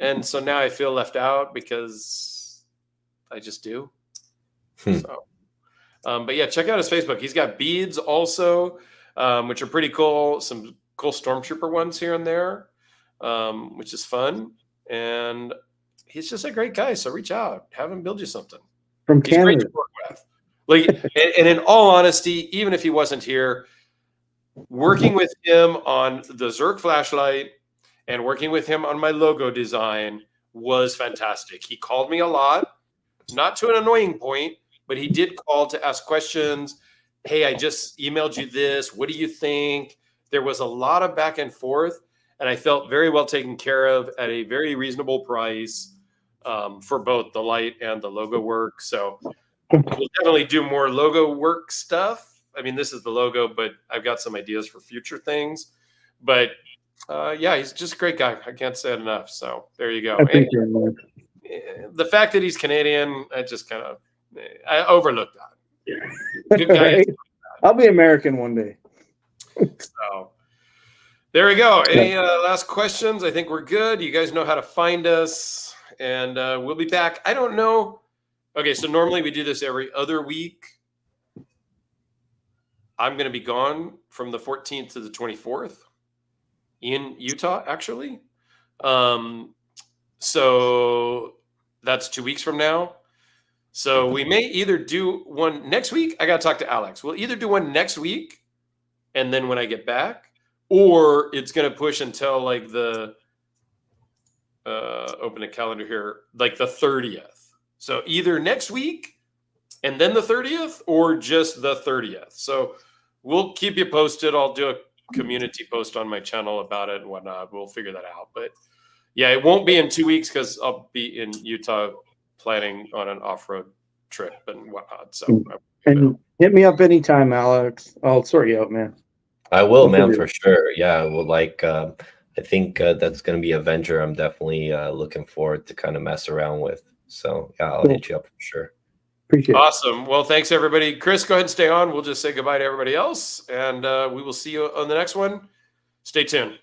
And so now I feel left out because I just do. So, but yeah, check out his Facebook. He's got beads also, which are pretty cool. Some cool Stormtrooper ones here and there, which is fun. And he's just a great guy. So reach out, have him build you something. From He's great Canada. to work with. Like, and in all honesty, even if he wasn't here, working with him on the Zerk flashlight and working with him on my logo design was fantastic. He called me a lot, not to an annoying point, but he did call to ask questions. Hey, I just emailed you this. What do you think? There was a lot of back and forth, and I felt very well taken care of at a very reasonable price for both the light and the logo work. So we'll definitely do more logo work stuff. I mean, this is the logo, but I've got some ideas for future things. But yeah, he's just a great guy. I can't say it enough. So there you go. And the fact that he's Canadian, I just kind of I overlooked that. Good guy. Right. I'll be American one day. So there we go. Any last questions? I think we're good. You guys know how to find us, and we'll be back. I don't know. Okay, so normally we do this every other week. I'm going to be gone from the 14th to the 24th in Utah, actually. So that's 2 weeks from now. So we may either do one next week. I got to talk to Alex. We'll either do one next week and then when I get back, or it's going to push until like the, open a calendar here, like the 30th. So either next week and then the 30th, or just the 30th. So we'll keep you posted. I'll do a community post on my channel about it and whatnot. We'll figure that out. But yeah, it won't be in 2 weeks because I'll be in Utah planning on an off-road trip and whatnot. So and hit me up anytime, Alex. I'll sort you out, man. I will, man, for sure. Yeah, well, like I think that's going to be a venture I'm definitely looking forward to kind of mess around with. So yeah, I'll hit you up for sure. Appreciate it. Awesome. Well, thanks everybody. Kris, go ahead and stay on. We'll just say goodbye to everybody else, and we will see you on the next one. Stay tuned.